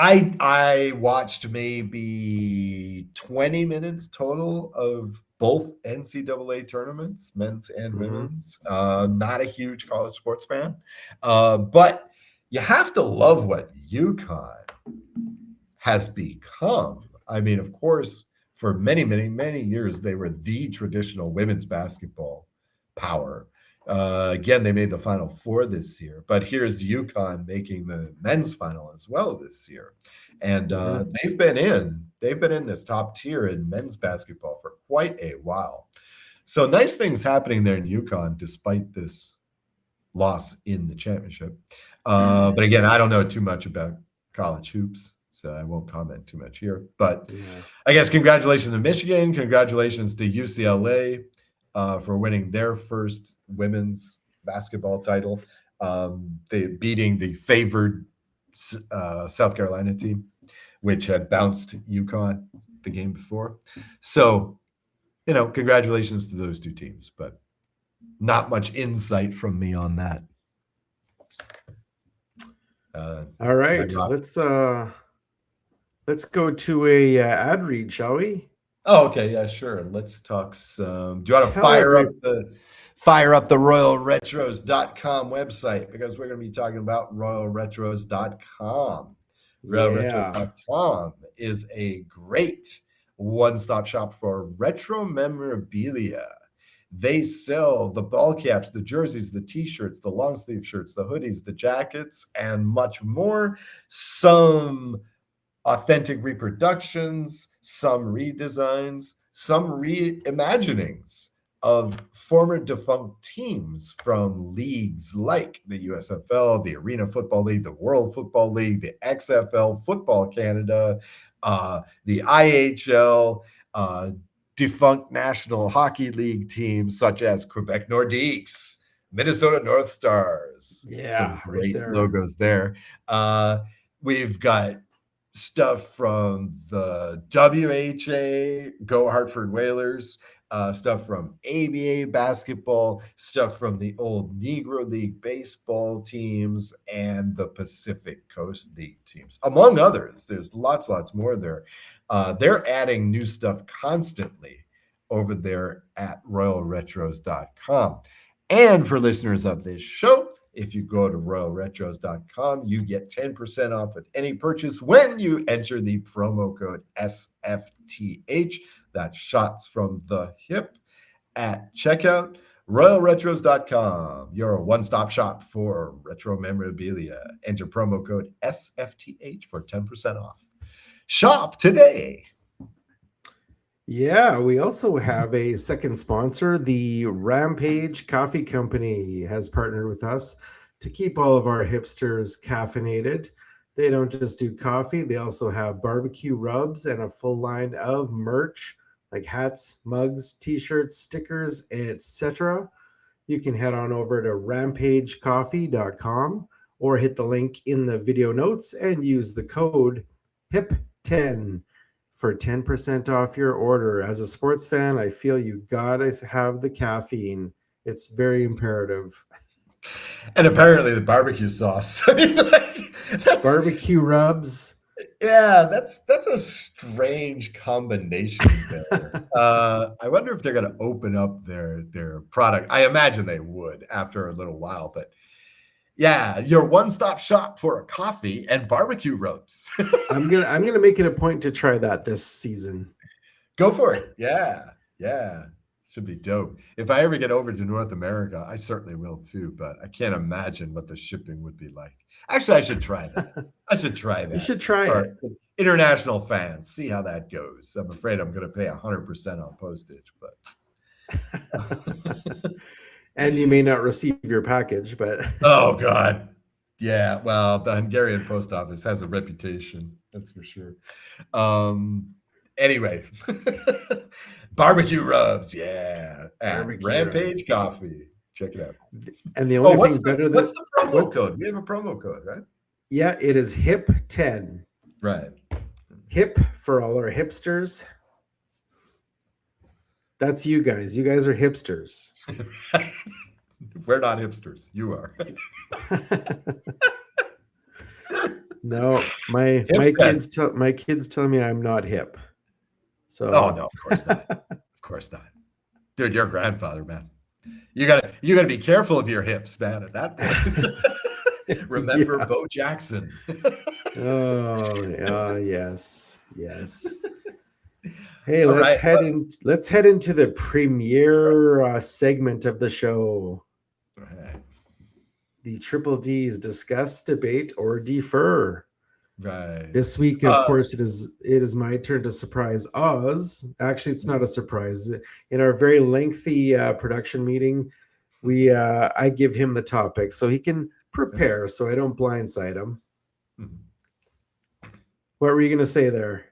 I watched maybe 20 minutes total of both NCAA tournaments, men's and women's. Not a huge college sports fan, but you have to love what UConn has become. I mean, of course, for many, many, many years, they were the traditional women's basketball power. Again, they made the Final Four this year, but here's UConn making the men's final as well this year, and they've been in this top tier in men's basketball for quite a while. So nice things happening there in UConn, despite this loss in the championship. But again, I don't know too much about college hoops, so I won't comment too much here. But I guess congratulations to Michigan, congratulations to UCLA. For winning their first women's basketball title, they beating the favored South Carolina team, which had bounced UConn the game before. So, congratulations to those two teams, but not much insight from me on that.
All right, let's go to a ad read, shall we?
Oh, okay, yeah, sure. Let's talk some. Do you want to fire up the RoyalRetros.com website, because we're going to be talking about RoyalRetros.com. RoyalRetros.com is a great one-stop shop for retro memorabilia. They sell the ball caps, the jerseys, the t-shirts, the long sleeve shirts, the hoodies, the jackets, and much more. Some authentic reproductions, some redesigns, some reimaginings of former defunct teams from leagues like the USFL, the Arena Football League, the World Football League, the XFL, Football Canada, the IHL, defunct National Hockey League teams such as Quebec Nordiques, Minnesota North Stars.
Yeah,
some great
right there.
logos there. We've got stuff from the WHA, Go Hartford Whalers, stuff from ABA basketball, stuff from the old Negro League baseball teams, and the Pacific Coast League teams, among others. There's lots more there. They're adding new stuff constantly over there at RoyalRetros.com. And for listeners of this show, if you go to RoyalRetros.com, you get 10% off with any purchase when you enter the promo code SFTH. That's shots from the hip at checkout. RoyalRetros.com, your one-stop shop for retro memorabilia. Enter promo code SFTH for 10% off. Shop today.
Yeah, we also have a second sponsor. The Rampage Coffee Company has partnered with us to keep all of our hipsters caffeinated. They don't just do coffee, they also have barbecue rubs and a full line of merch like hats, mugs, t-shirts, stickers, etc. You can head on over to rampagecoffee.com or hit the link in the video notes and use the code HIP10 for 10% off your order. As a sports fan, I feel you gotta have the caffeine. It's very imperative.
And apparently the barbecue sauce. I mean, that's
barbecue rubs.
Yeah, that's a strange combination there. I wonder if they're going to open up their product. I imagine they would after a little while, but yeah, your one-stop shop for a coffee and barbecue rubs.
I'm gonna make it a point to try that this season.
Go for it. Yeah. Should be dope. If I ever get over to North America, I certainly will too, but I can't imagine what the shipping would be like. Actually, I should try that.
You should try it.
International fans, see how that goes. I'm afraid I'm going to pay 100% on postage, but
and you may not receive your package, but
oh god. Yeah, well, the Hungarian post office has a reputation, that's for sure. Anyway, barbecue rubs, yeah, at Rampage Coffee. Check it out.
And the only
what's
thing
the,
better
what's
than
the promo code? We have a promo code, right?
yeah, it is HIP10.
Right.
Hip for all our hipsters. That's you guys. You guys are hipsters.
We're not hipsters. You are.
No, my kids tell me I'm not hip. So
Oh no, of course not. Of course not. Dude, your grandfather, man. You gotta be careful of your hips, man. At that point. Remember Bo Jackson.
Oh yeah, yes. Hey,
All
let's
right.
head into the premiere segment of the show.
Right.
The Triple D's discuss, debate, or defer.
Right.
This week, of course, it is my turn to surprise Oz. Actually, it's not a surprise. In our very lengthy production meeting, I give him the topic so he can prepare, so I don't blindside him. What were you going to say there?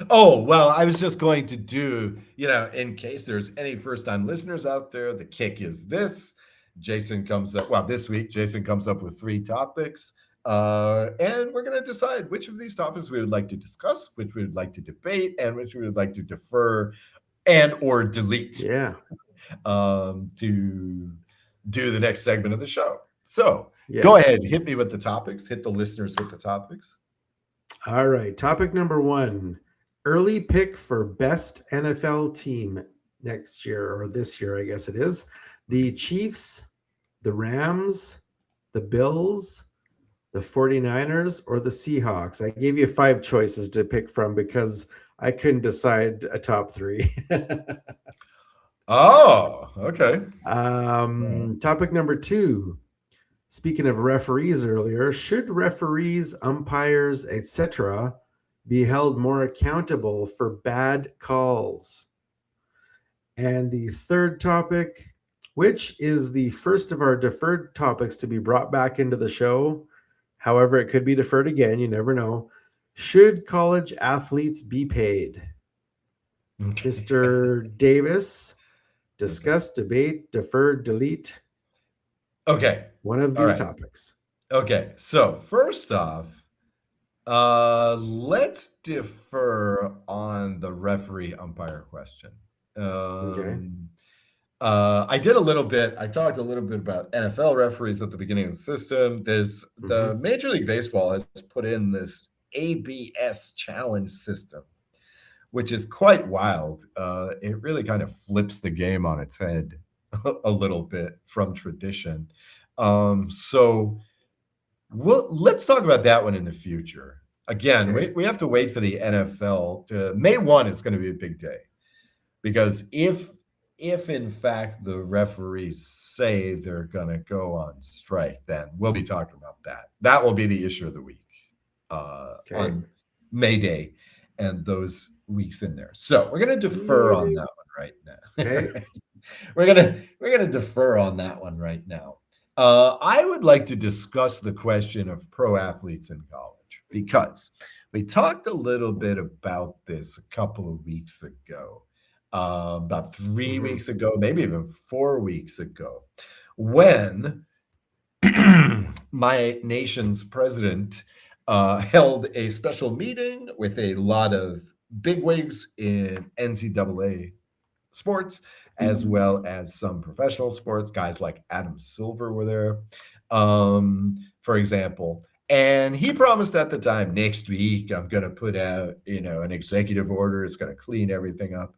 Oh, well, I was just going to do, in case there's any first-time listeners out there, the kick is this. This week, Jason comes up with 3 topics. And we're going to decide which of these topics we would like to discuss, which we would like to debate, and which we would like to defer and or delete.
Yeah.
To do the next segment of the show. So Go ahead, hit me with the topics. Hit the listeners with the topics.
All right. Topic number 1, early pick for best NFL team next year, or this year, I guess it is. The Chiefs, the Rams, the Bills, the 49ers, or the Seahawks. I gave you 5 choices to pick from because I couldn't decide a top 3.
Oh, okay.
Topic number 2. Speaking of referees earlier, should referees, umpires, etc. be held more accountable for bad calls? And the third topic, which is the first of our deferred topics to be brought back into the show. However, it could be deferred again. You never know. Should college athletes be paid? Okay. Mr. Davis, discuss, debate, defer, delete.
Okay.
One of these topics.
Okay. So first off, let's defer on the referee umpire question.
Okay.
I talked a little bit about NFL referees at the beginning of the system. The Major League Baseball has put in this ABS challenge system, which is quite wild. It really kind of flips the game on its head a little bit from tradition. So let's talk about that one in the future. Again, we have to wait for the NFL. May 1 is going to be a big day, because if in fact the referees say they're going to go on strike, then we'll be talking about that. That will be the issue of the week on May Day and those weeks in there. So we're going to defer on that one right now.
Okay.
We're gonna defer on that one right now. I would like to discuss the question of pro athletes in college, because we talked a little bit about this a couple of weeks ago, about 3 weeks ago, maybe even 4 weeks ago, when my nation's president held a special meeting with a lot of bigwigs in NCAA sports, as well as some professional sports. Guys like Adam Silver were there, for example. And he promised at the time, next week, I'm going to put out, an executive order. It's going to clean everything up.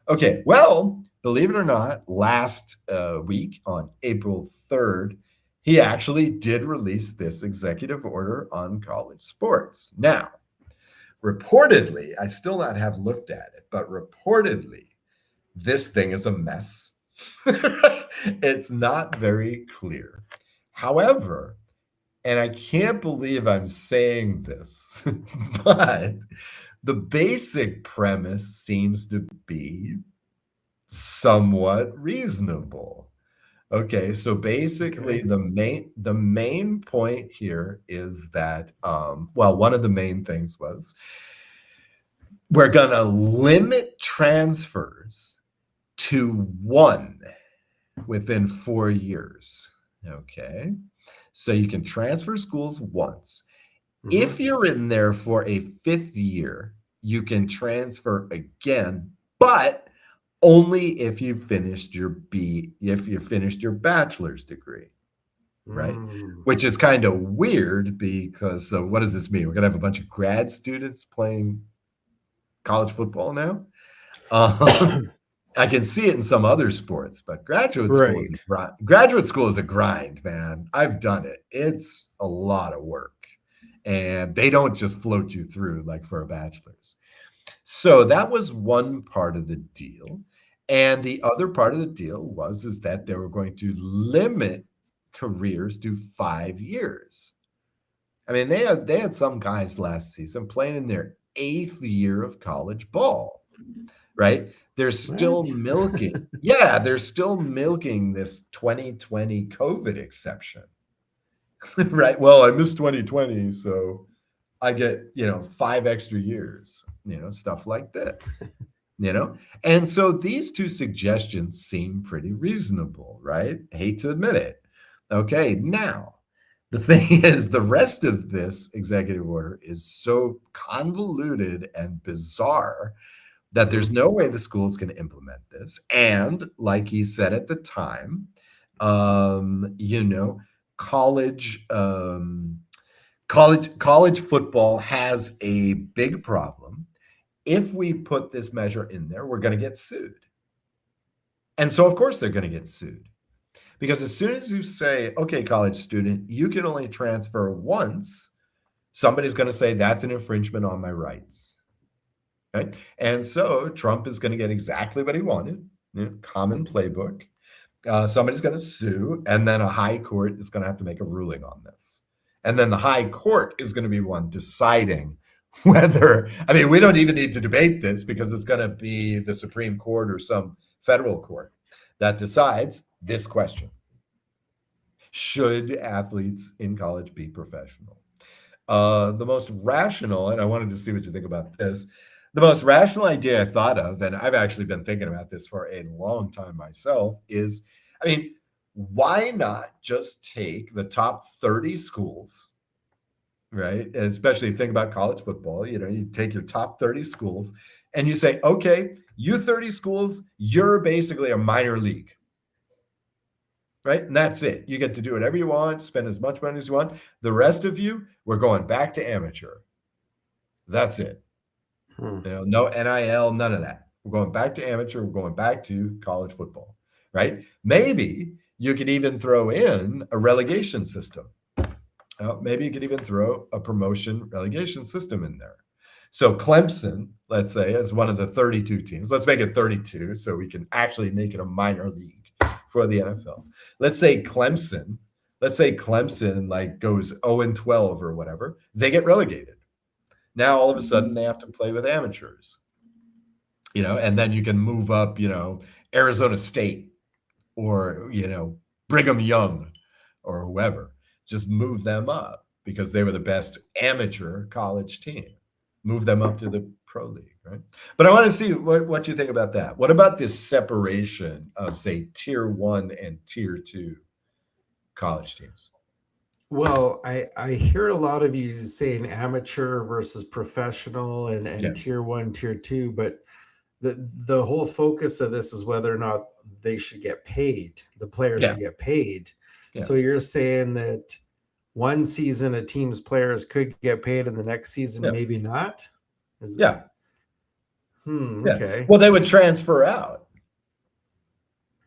Okay, well, believe it or not, last week on April 3rd, he actually did release this executive order on college sports. Now, reportedly, I still not have looked at it, but reportedly, this thing is a mess. It's not very clear. However, and I can't believe I'm saying this, but the basic premise seems to be somewhat reasonable. Okay, so basically the main point here is that, one of the main things was we're going to limit transfers to 1 within 4 years. Okay. So you can transfer schools once. If you're in there for a 5th year, you can transfer again, but only if you finished your bachelor's degree, right? Which is kind of weird because what does this mean? We're going to have a bunch of grad students playing college football now. I can see it in some other sports, but graduate school is a grind, man. I've done it. It's a lot of work. And they don't just float you through like for a bachelor's. So that was one part of the deal. And the other part of the deal is that they were going to limit careers to 5 years. I mean, they had some guys last season playing in their 8th year of college ball, right? They're still milking. Yeah, they're still milking this 2020 COVID exception. Right. Well, I missed 2020, so I get, 5 extra years, stuff like this, And so these two suggestions seem pretty reasonable, right? Hate to admit it. Okay. Now, the thing is, the rest of this executive order is so convoluted and bizarre that there's no way the schools can implement this. And like he said at the time, college football has a big problem. If we put this measure in there, we're going to get sued. And so, of course, they're going to get sued. Because as soon as you say, okay, college student, you can only transfer once, somebody's going to say that's an infringement on my rights. Right? And so Trump is going to get exactly what he wanted, common playbook. Somebody's going to sue, and then a high court is going to have to make a ruling on this. And then the high court is going to be one deciding whether, we don't even need to debate this because it's going to be the Supreme Court or some federal court that decides this question. Should athletes in college be professional? The most rational, and I wanted to see what you think about this, the most rational idea I thought of, and I've actually been thinking about this for a long time myself, is, why not just take the top 30 schools, right? And especially think about college football, you take your top 30 schools and you say, okay, you 30 schools, you're basically a minor league, right? And that's it. You get to do whatever you want, spend as much money as you want. The rest of you, we're going back to amateur. That's it. No NIL, none of that. We're going back to amateur. We're going back to college football, right? Maybe you could even throw in a relegation system. Maybe you could even throw a promotion relegation system in there. So Clemson, let's say, is one of the 32 teams. Let's make it 32 so we can actually make it a minor league for the NFL. Let's say Clemson like goes 0-12 or whatever. They get relegated. Now, all of a sudden, they have to play with amateurs, and then you can move up, Arizona State or, Brigham Young or whoever. Just move them up because they were the best amateur college team. Move them up to the pro league, right? But I want to see what you think about that. What about this separation of, say, Tier 1 and Tier 2 college teams?
Well, I hear a lot of you saying amateur versus professional and Tier 1, Tier 2, but the whole focus of this is whether or not they should get paid. The players should get paid. Yeah. So you're saying that one season a team's players could get paid and the next season maybe not? Okay.
Well, they would transfer out.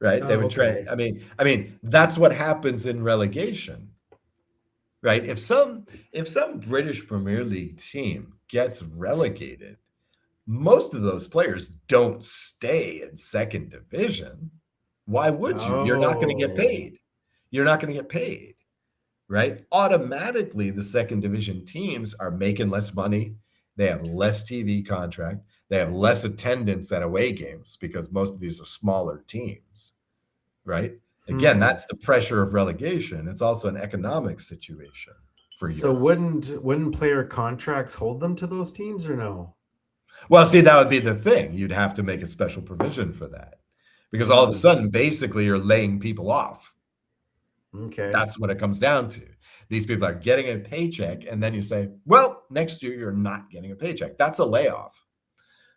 Right? They would I mean, that's what happens in relegation. Right? If some British Premier League team gets relegated, most of those players don't stay in second division. Why would you? You're not going to get paid. You're not going to get paid. Right? Automatically, the second division teams are making less money. They have less TV contract. They have less attendance at away games because most of these are smaller teams. Right? Again, that's the pressure of relegation. It's also an economic situation for you.
So wouldn't player contracts hold them to those teams or no?
Well, see, that would be the thing. You'd have to make a special provision for that because all of a sudden, basically, you're laying people off.
Okay.
That's what it comes down to. These people are getting a paycheck, and then you say, well, next year you're not getting a paycheck. That's a layoff.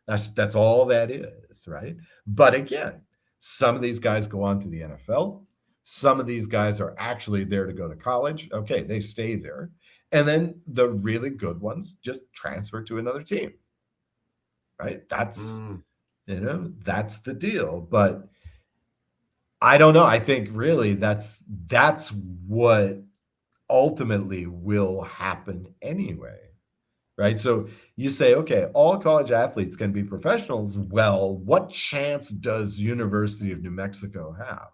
That's all that is, right? But again, some of these guys go on to the NFL. Some of these guys are actually there to go to college. Okay, they stay there. And then the really good ones just transfer to another team, right? That's the deal. But I don't know. I think really that's what ultimately will happen anyway, right? So you say, okay, all college athletes can be professionals. Well, what chance does University of New Mexico have?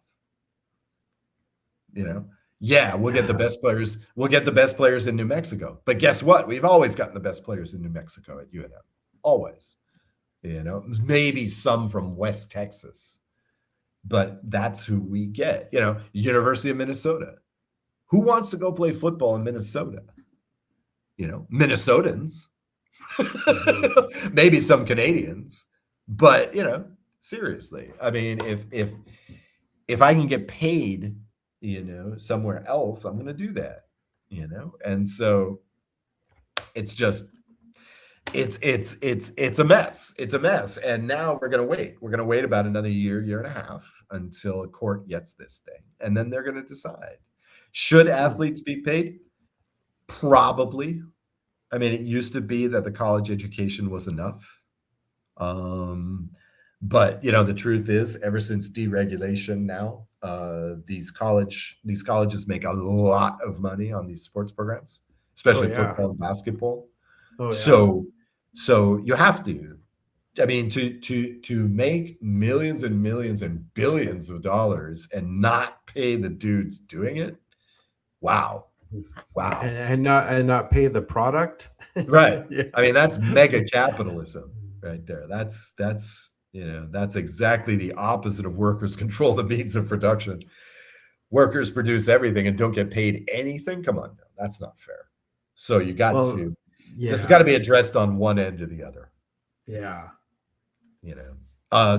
Yeah, we'll get the best players. We'll get the best players in New Mexico. But guess what? We've always gotten the best players in New Mexico at UNM. Always. Maybe some from West Texas. But that's who we get. University of Minnesota. Who wants to go play football in Minnesota? Minnesotans. Maybe some Canadians. But, seriously. I mean, if I can get paid, somewhere else, I'm going to do that, And so it's just it's a mess. It's a mess. And now we're going to wait. We're going to wait about another year and a half until a court gets this thing. And then they're going to decide. Should athletes be paid? Probably. I mean, it used to be that the college education was enough. But the truth is, ever since deregulation now, these colleges make a lot of money on these sports programs, especially football and basketball. So you have to. I mean, to make millions and millions and billions of dollars and not pay the dudes doing it. Wow.
And not pay the product.
Right. Yeah. I mean, that's mega capitalism right there. That's exactly the opposite of workers control the means of production. Workers produce everything and don't get paid anything. Come on, that's not fair. So you got to. Yeah. This has got to be addressed on one end or the other.
Yeah.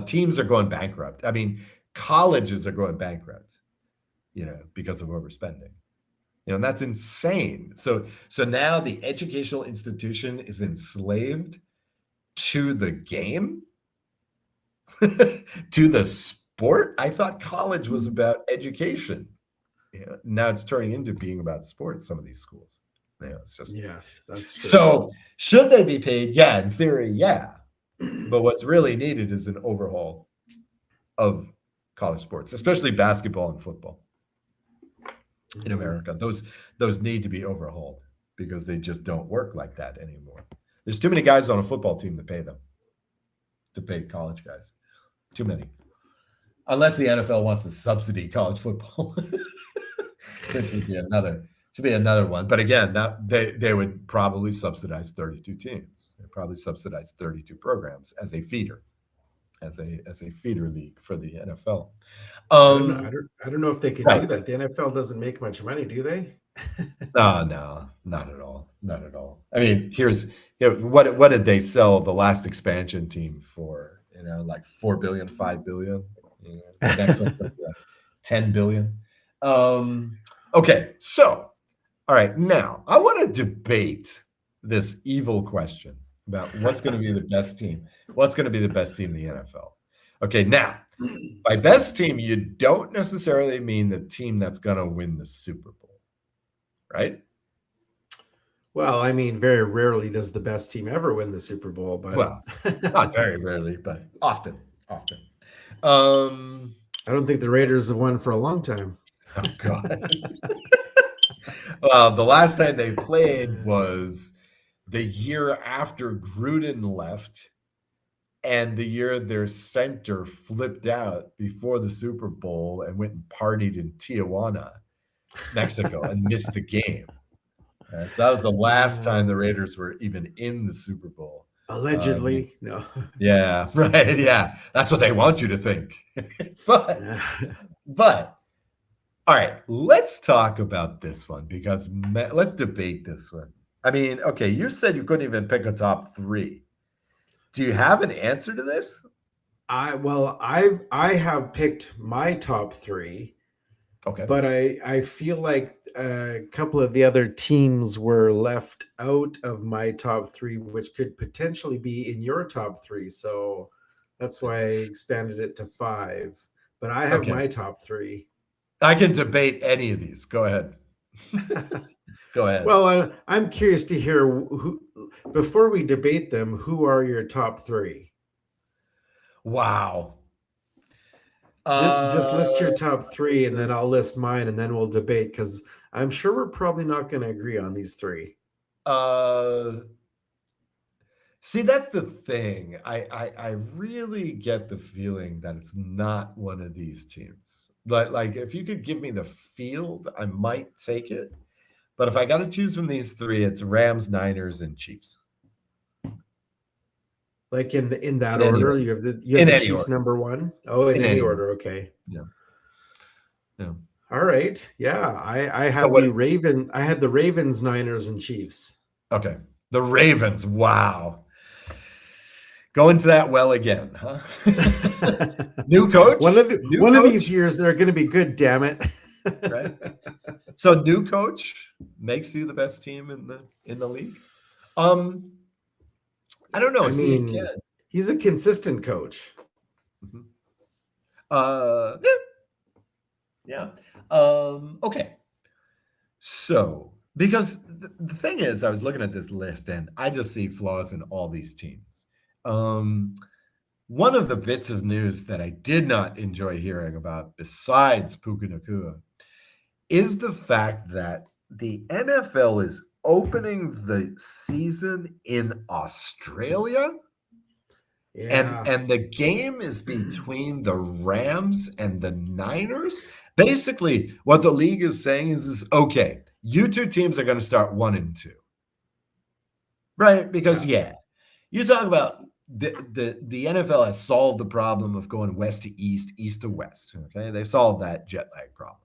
Teams are going bankrupt. I mean, colleges are going bankrupt. Because of overspending. And that's insane. So now the educational institution is enslaved to the game, to the sport. I thought college was about education. Now it's turning into being about sports. Some of these schools. It's just
yes, that's true.
So should they be paid? Yeah, in theory, yeah. But what's really needed is an overhaul of college sports, especially basketball and football. In America, those need to be overhauled because they just don't work like that anymore. There's too many guys on a football team to pay college guys. Too many. Unless the NFL wants to subsidy college football. Which would be another one. But again, that they would probably subsidize 32 teams. They'd probably subsidize 32 programs as a feeder. As a feeder league for the NFL.
I don't know if they could do that. The NFL doesn't make much money, do they?
No, not at all. Not at all. I mean, what did they sell the last expansion team for? Like $4 billion, $5 billion. The next one, $10 billion. Okay, so all right, now I want to debate this evil question about what's going to be the best team. What's going to be the best team in the NFL? Okay, now, by best team, you don't necessarily mean the team that's going to win the Super Bowl, right?
Well, I mean, very rarely does the best team ever win the Super Bowl, but
not very rarely, but often.
I don't think the Raiders have won for a long time.
Oh, God. Well, the last time they played was the year after Gruden left and the year their center flipped out before the Super Bowl and went and partied in Tijuana, Mexico, and missed the game. So that was the last time the Raiders were even in the Super Bowl.
Allegedly, no.
Yeah, right. Yeah, that's what they want you to think. But all right, let's talk about this one because let's debate this one. I mean, okay, you said you couldn't even pick a top three. Do you have an answer to this?
I have picked my top three,
Okay.
but I feel like a couple of the other teams were left out of my top three, which could potentially be in your top three. So that's why I expanded it to five. But I have
Okay.
my top three.
I can debate any of these. Go ahead. Go ahead.
Well, I'm curious to hear who, before we debate them, who are your top three?
Wow.
Just list your
Uh,
top three, and then I'll list mine, and then we'll debate because I'm sure we're probably not going to agree on these three.
uh, See, that's the thing. I really get the feeling that it's not one of these teams. Like if you could give me the field, I might take it. But if I got to choose from these three, it's Rams, Niners, and Chiefs.
Like in that
In any
order,
order.
you have
In
the
any
Chiefs
order.
number one. Oh, in
In
any
any order.
order. Okay.
Yeah. Yeah.
All right. Yeah, I
So
had
what?
the Ravens, Niners, and Chiefs.
Okay. The Ravens. Wow. Go into that well again, huh? New coach? New
One of
coach?
these years they're going to be good. Damn it!
Right. So new coach makes you the best team in the league. I don't know.
I
See
mean,
again.
he's a consistent coach.
Mhm. Yeah. Okay. So because the thing is, I was looking at this list and I just see flaws in all these teams. Um, One of the bits of news that I did not enjoy hearing about, besides Puka Nacua, is the fact that the NFL is opening the season in Australia,
Yeah.
and the game is between the Rams and the Niners. Basically, what the league is saying is okay, you two teams are going to start 1-2, right? Because
Yeah.
you talk about the NFL has solved the problem of going west to east, east to west. Okay, they've solved that jet lag problem.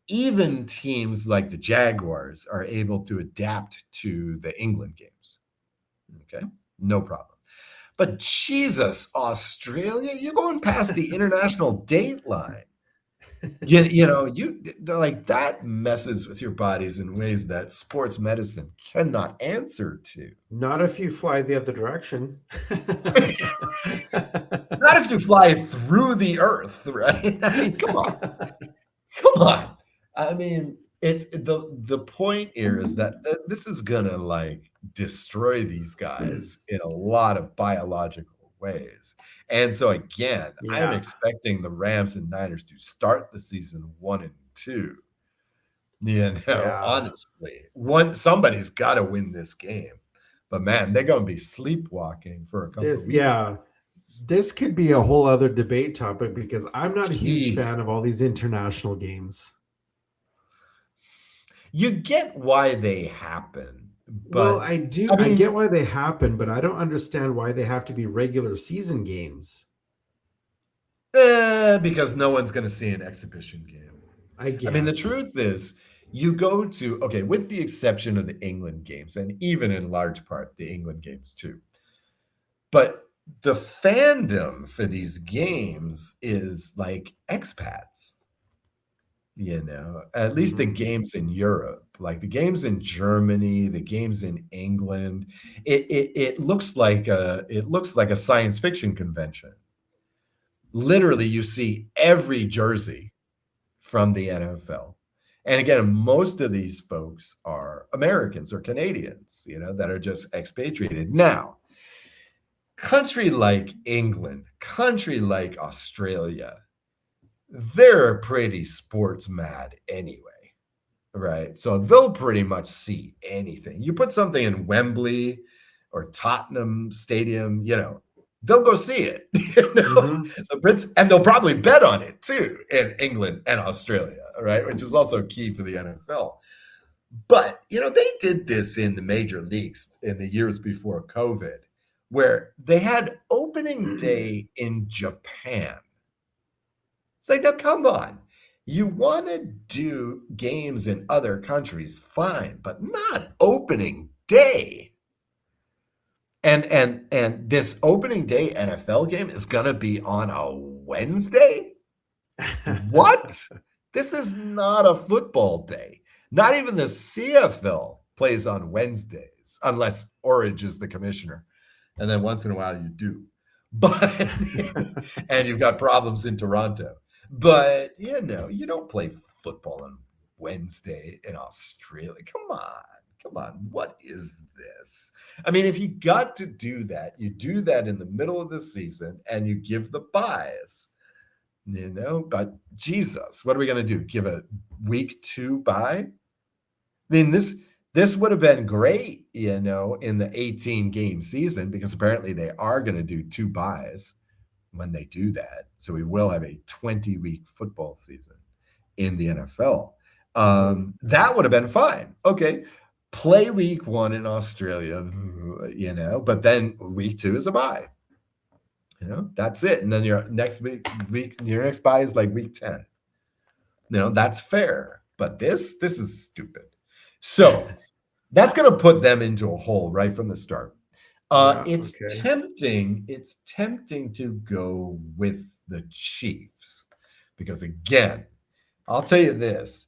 Even teams like the Jaguars are able to adapt to the England games. Okay, no problem. But Jesus, Australia, you're going past the international date line. They're like that messes with your bodies in ways that sports medicine cannot answer to.
Not if you fly the other direction.
Not if you fly through the earth, right? I mean, come on. Come on. I mean, it's the point here is that this is gonna like destroy these guys in a lot of biological ways. And so again, I'm
Yeah.
expecting the Rams and Niners to start the season 1-2.
Yeah.
Honestly, somebody's got to win this game. But man, they're going to be sleepwalking for a couple of
This
weeks.
yeah. This could be a whole other debate topic because I'm not a huge
Jeez.
fan of all these international games.
You get why they happen,
Well,
but
I do.
I
I
mean,
get why they happen, but I don't understand why they have to be regular season games.
because no one's going to see an exhibition game.
I guess.
I mean, the truth is, you go to, okay, with the exception of the England games, and even in large part the England games too, but the fandom for these games is like expats. At least the games in Europe, like the games in Germany, the games in England, it looks like a science fiction convention. Literally, you see every jersey from the NFL. And again, most of these folks are Americans or Canadians, that are just expatriated. Now, country like England, country like Australia, they're pretty sports mad anyway, right? So they'll pretty much see anything. You put something in Wembley or Tottenham Stadium, they'll go see it. The Brits, and they'll probably bet on it too in England and Australia, right? Which is also key for the NFL. But they did this in the major leagues in the years before COVID, where they had opening day in Japan. It's like, now come on. You want to do games in other countries, fine, but not opening day. And this opening day NFL game is gonna be on a Wednesday? What? This is not a football day. Not even the CFL plays on Wednesdays, unless Orange is the commissioner. And then once in a while you do. But and you've got problems in Toronto. But you know, you don't play football on Wednesday in Australia. Come on. What is this? I mean, if you got to do that, you do that in the middle of the season and you give the buys, you know, but Jesus, what are we going to do? Give a week 2 bye? I mean, this would have been great, you know, in the 18 game season, because apparently they are going to do 2 buys when they do that. So we will have a 20-week football season in the NFL. That would have been fine. Okay. Play week 1 in Australia, you know, but then week 2 is a bye. You know, that's it. And then your next your next bye is like week 10. You know, that's fair. But this is stupid. So that's going to put them into a hole right from the start. It's tempting to go with the Chiefs, because again, I'll tell you this.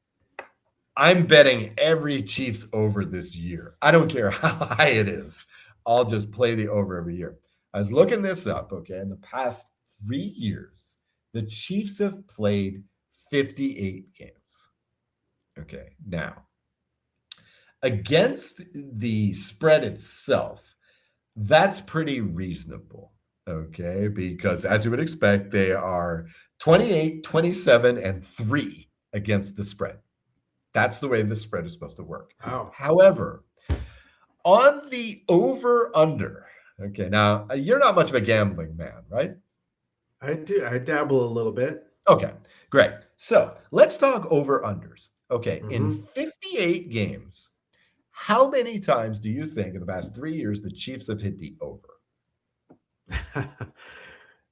I'm betting every Chiefs over this year. I don't care how high it is. I'll just play the over every year. I was looking this up, okay? In the past 3 years, the Chiefs have played 58 games. Okay, now, against the spread itself, that's pretty reasonable, okay? Because as you would expect, they are 28, 27, and 3 against the spread. That's the way the spread is supposed to work.
Wow.
However, on the over-under, okay, now you're not much of a gambling man, right?
I do. I dabble a little bit.
Okay, great. So let's talk over-unders. Okay, in 58 games, how many times do you think in the past 3 years the Chiefs have hit the over?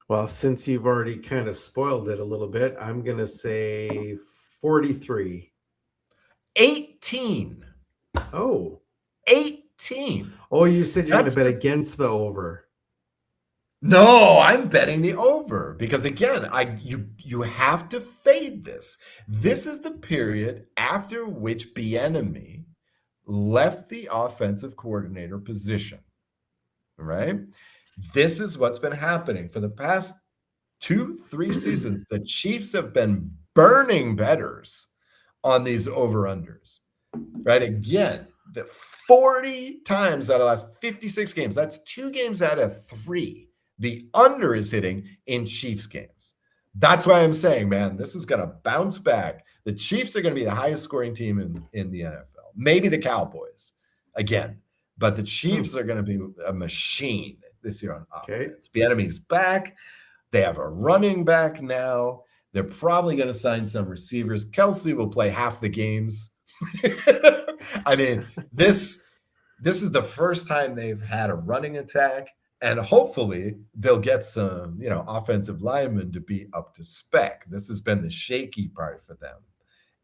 Well, since you've already kind of spoiled it a little bit, I'm going to say 43.
18.
Oh.
18.
Oh, you said you're going to bet against the over.
No, I'm betting the over, because again, you have to fade this. This is the period after which Bieniemy left the offensive coordinator position, right? This is what's been happening for the past 2-3 seasons. The Chiefs have been burning bettors on these over-unders, right? Again, the 40 times out of the last 56 games, that's 2 games out of 3. The under is hitting in Chiefs games. That's why I'm saying, man, this is going to bounce back. The Chiefs are going to be the highest scoring team in the NFL. Maybe the Cowboys again, but the Chiefs are going to be a machine this year on offense. Bieniemy's back. They have a running back now. They're probably going to sign some receivers. Kelsey will play half the games. I mean, this is the first time they've had a running attack, and hopefully they'll get some, you know, offensive linemen to be up to spec. This has been the shaky part for them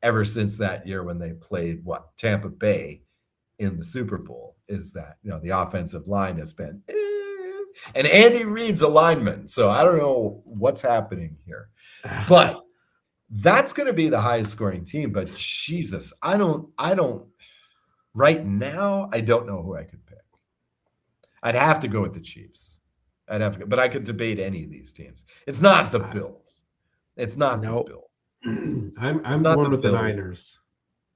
ever since that year when they played Tampa Bay in the Super Bowl, is that, you know, the offensive line has been and Andy Reid's a lineman, so I don't know what's happening here. But that's going to be the highest scoring team. But Jesus, I don't right now, I don't know who I could pick. I'd have to go with the Chiefs. But I could debate any of these teams. It's not the Bills. It's not the Bills.
I'm going with the Niners.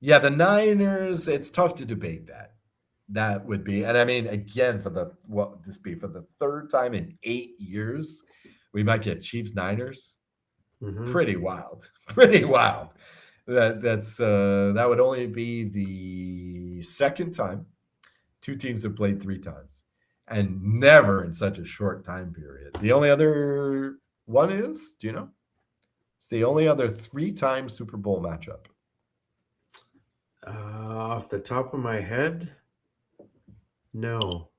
Yeah, the Niners, it's tough to debate that. That would be, and I mean, again, for the 3rd time in 8 years, we might get Chiefs Niners. Pretty wild. That would only be the 2nd time 2 teams have played 3 times, and never in such a short time period. The only other one is, do you know? It's the only other 3-time Super Bowl matchup.
Off the top of my head, no.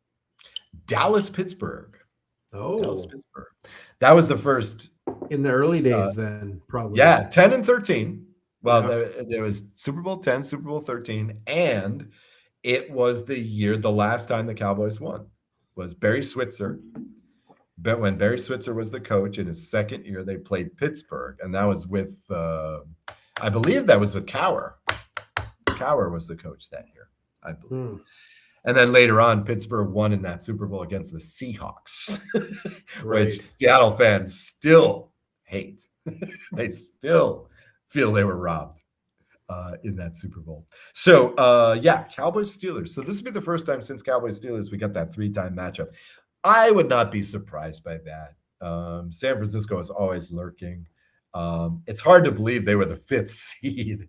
Dallas-Pittsburgh.
Oh.
Dallas-Pittsburgh. That was the first.
In the early days then, probably.
Yeah, 10 and 13. Well, there was Super Bowl 10, Super Bowl 13, and it was the last time the Cowboys won. was Barry Switzer. But when Barry Switzer was the coach in his second year, they played Pittsburgh, and that was with, I believe that was with Cower. Cower was the coach that year, I believe. And then later on, Pittsburgh won in that Super Bowl against the Seahawks, which Seattle fans still hate. They still feel they were robbed in that Super Bowl. So, Cowboys-Steelers. So this would be the first time since Cowboys-Steelers we got that 3-time matchup. I would not be surprised by that. San Francisco is always lurking. It's hard to believe they were the 5th seed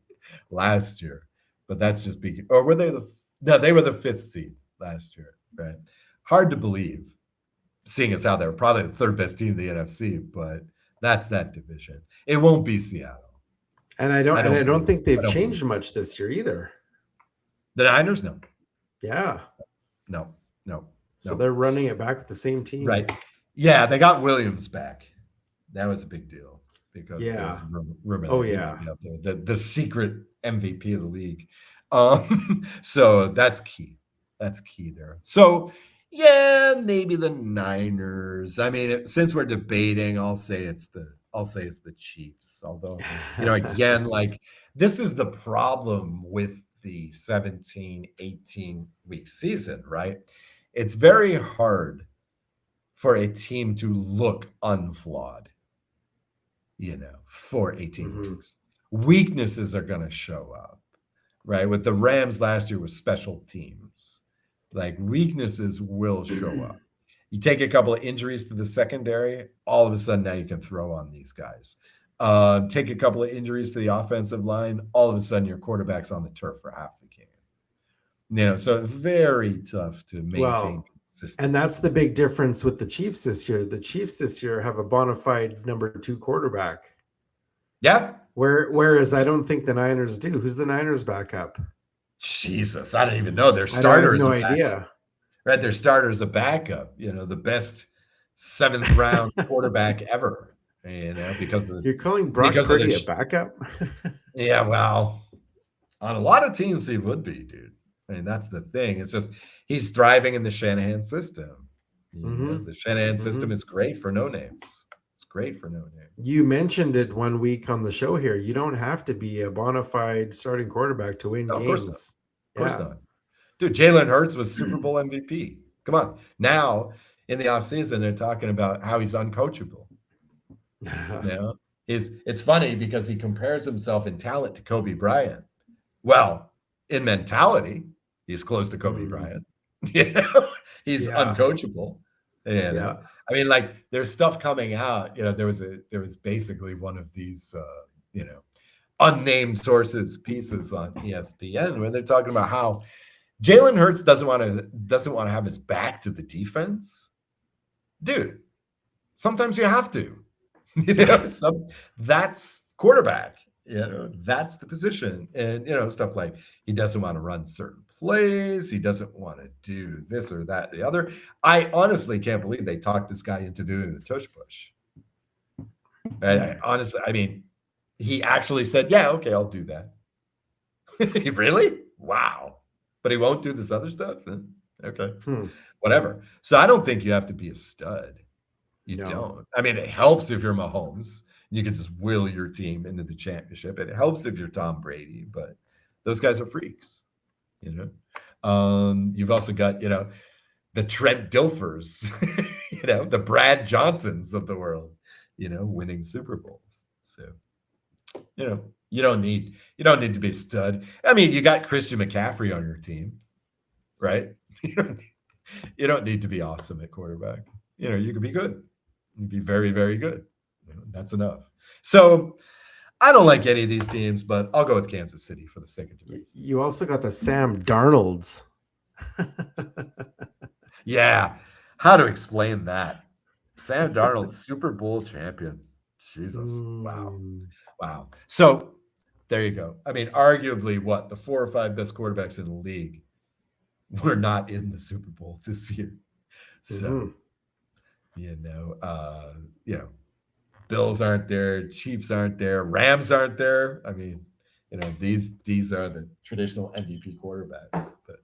last year, but that's just because, or were they they were the 5th seed last year, right? Hard to believe, seeing as how they were probably the 3rd best team in the NFC, but that's that division. It won't be Seattle.
And I don't think they've changed much this year either.
The Niners, no.
Yeah.
No.
So they're running it back with the same team.
Right. Yeah, they got Williams back. That was a big deal because there's rumor that he might be out there. The secret MVP of the league. So that's key. That's key there. So maybe the Niners. I mean, since we're debating, I'll say it's the Chiefs. Although, again, like this is the problem with the 17, 18 week season, right? It's very hard for a team to look unflawed, for 18 weeks. Weaknesses are going to show up, right? With the Rams last year with special teams, like weaknesses will show up. You take a couple of injuries to the secondary, all of a sudden now you can throw on these guys. Take a couple of injuries to the offensive line, all of a sudden your quarterback's on the turf for half the game. So very tough to maintain consistency.
And that's the big difference with the Chiefs this year. The Chiefs this year have a bona fide number 2 quarterback.
Yeah.
Whereas I don't think the Niners do. Who's the Niners backup?
Jesus, I don't even know. Their starter is
no idea.
Right, their starter is a backup. The best 7th round quarterback ever. Because of
you're calling Brock Purdy a backup.
Yeah, well, on a lot of teams he would be, dude. I mean, that's the thing. It's just he's thriving in the Shanahan system. The Shanahan system is great for no names. It's great for no names.
You mentioned it one week on the show here. You don't have to be a bona fide starting quarterback to win games.
Of course not. Dude, Jalen Hurts was Super Bowl MVP. Come on. Now, in the offseason, they're talking about how he's uncoachable. It's funny because he compares himself in talent to Kobe Bryant. Well, in mentality, he's close to Kobe Bryant. He's uncoachable. I mean, like there's stuff coming out. There was basically one of these unnamed sources pieces on ESPN where they're talking about how Jalen Hurts doesn't want to have his back to the defense. Dude, sometimes you have to. That's quarterback. That's the position. And stuff like he doesn't want to run certain plays. He doesn't want to do this or that, the other. I honestly can't believe they talked this guy into doing the tush push. I mean, he actually said, yeah, okay, I'll do that. Really? Wow. But he won't do this other stuff? Okay. Whatever. So I don't think you have to be a stud. You don't. I mean, it helps if you're Mahomes. You can just will your team into the championship. It helps if you're Tom Brady, but those guys are freaks. You've also got, the Trent Dilfers, the Brad Johnsons of the world, winning Super Bowls. So, you don't need to be a stud. I mean, you got Christian McCaffrey on your team, right? You don't need to be awesome at quarterback. You can be good. You can be very, very good. That's enough. So I don't like any of these teams, but I'll go with Kansas City for the sake of debate.
You also got the Sam Darnolds.
Yeah. How to explain that? Sam Darnold, Super Bowl champion. Jesus. Wow. So there you go. I mean, arguably, the 4 or 5 best quarterbacks in the league were not in the Super Bowl this year. So, Bills aren't there, Chiefs aren't there, Rams aren't there. I mean, these are the traditional MVP quarterbacks, but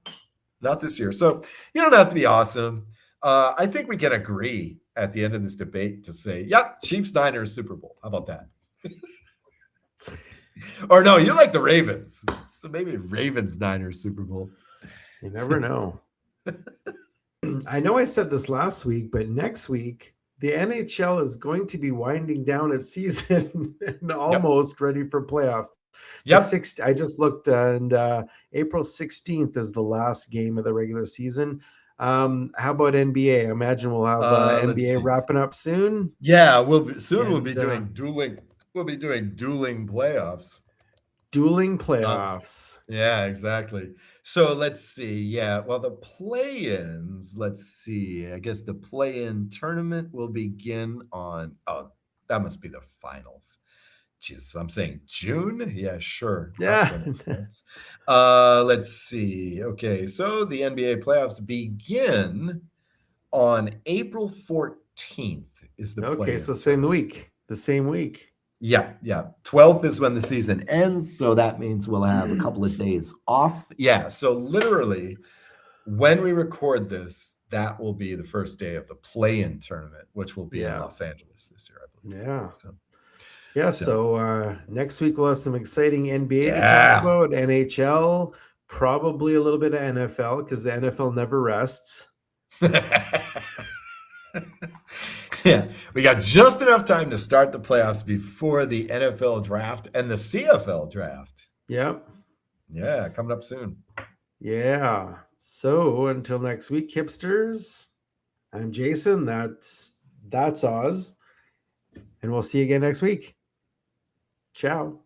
not this year. So you don't have to be awesome. I think we can agree at the end of this debate to say, yep, Chiefs Niners Super Bowl. How about that? Or no, you like the Ravens. So maybe Ravens Niners Super Bowl.
You never know. I know I said this last week, but next week, the NHL is going to be winding down its season and almost ready for playoffs.
Yep.
I just looked, and April 16th is the last game of the regular season. How about NBA? I imagine we'll have NBA wrapping up soon.
Yeah, we'll be doing dueling. We'll be doing dueling playoffs.
Dueling playoffs.
Yeah, exactly. So let's see. Yeah, well, the play-ins. Let's see. I guess the play-in tournament will begin on. Oh, that must be the finals. Jesus, I'm saying June. Yeah, sure.
Yeah.
Let's see. Okay, so the NBA playoffs begin on April 14th. Is the
okay? So the same week.
Yeah. 12th is when the season ends, so that means we'll have a couple of days off. Yeah, so literally, when we record this, that will be the first day of the play-in tournament, which will be in Los Angeles this year, I believe.
Yeah. So next week we'll have some exciting NBA to talk about, NHL, probably a little bit of NFL because the NFL never rests.
Yeah, we got just enough time to start the playoffs before the NFL draft and the CFL draft.
Yep.
Yeah, coming up soon.
Yeah. So until next week, hipsters, I'm Jason. That's Oz. And we'll see you again next week. Ciao.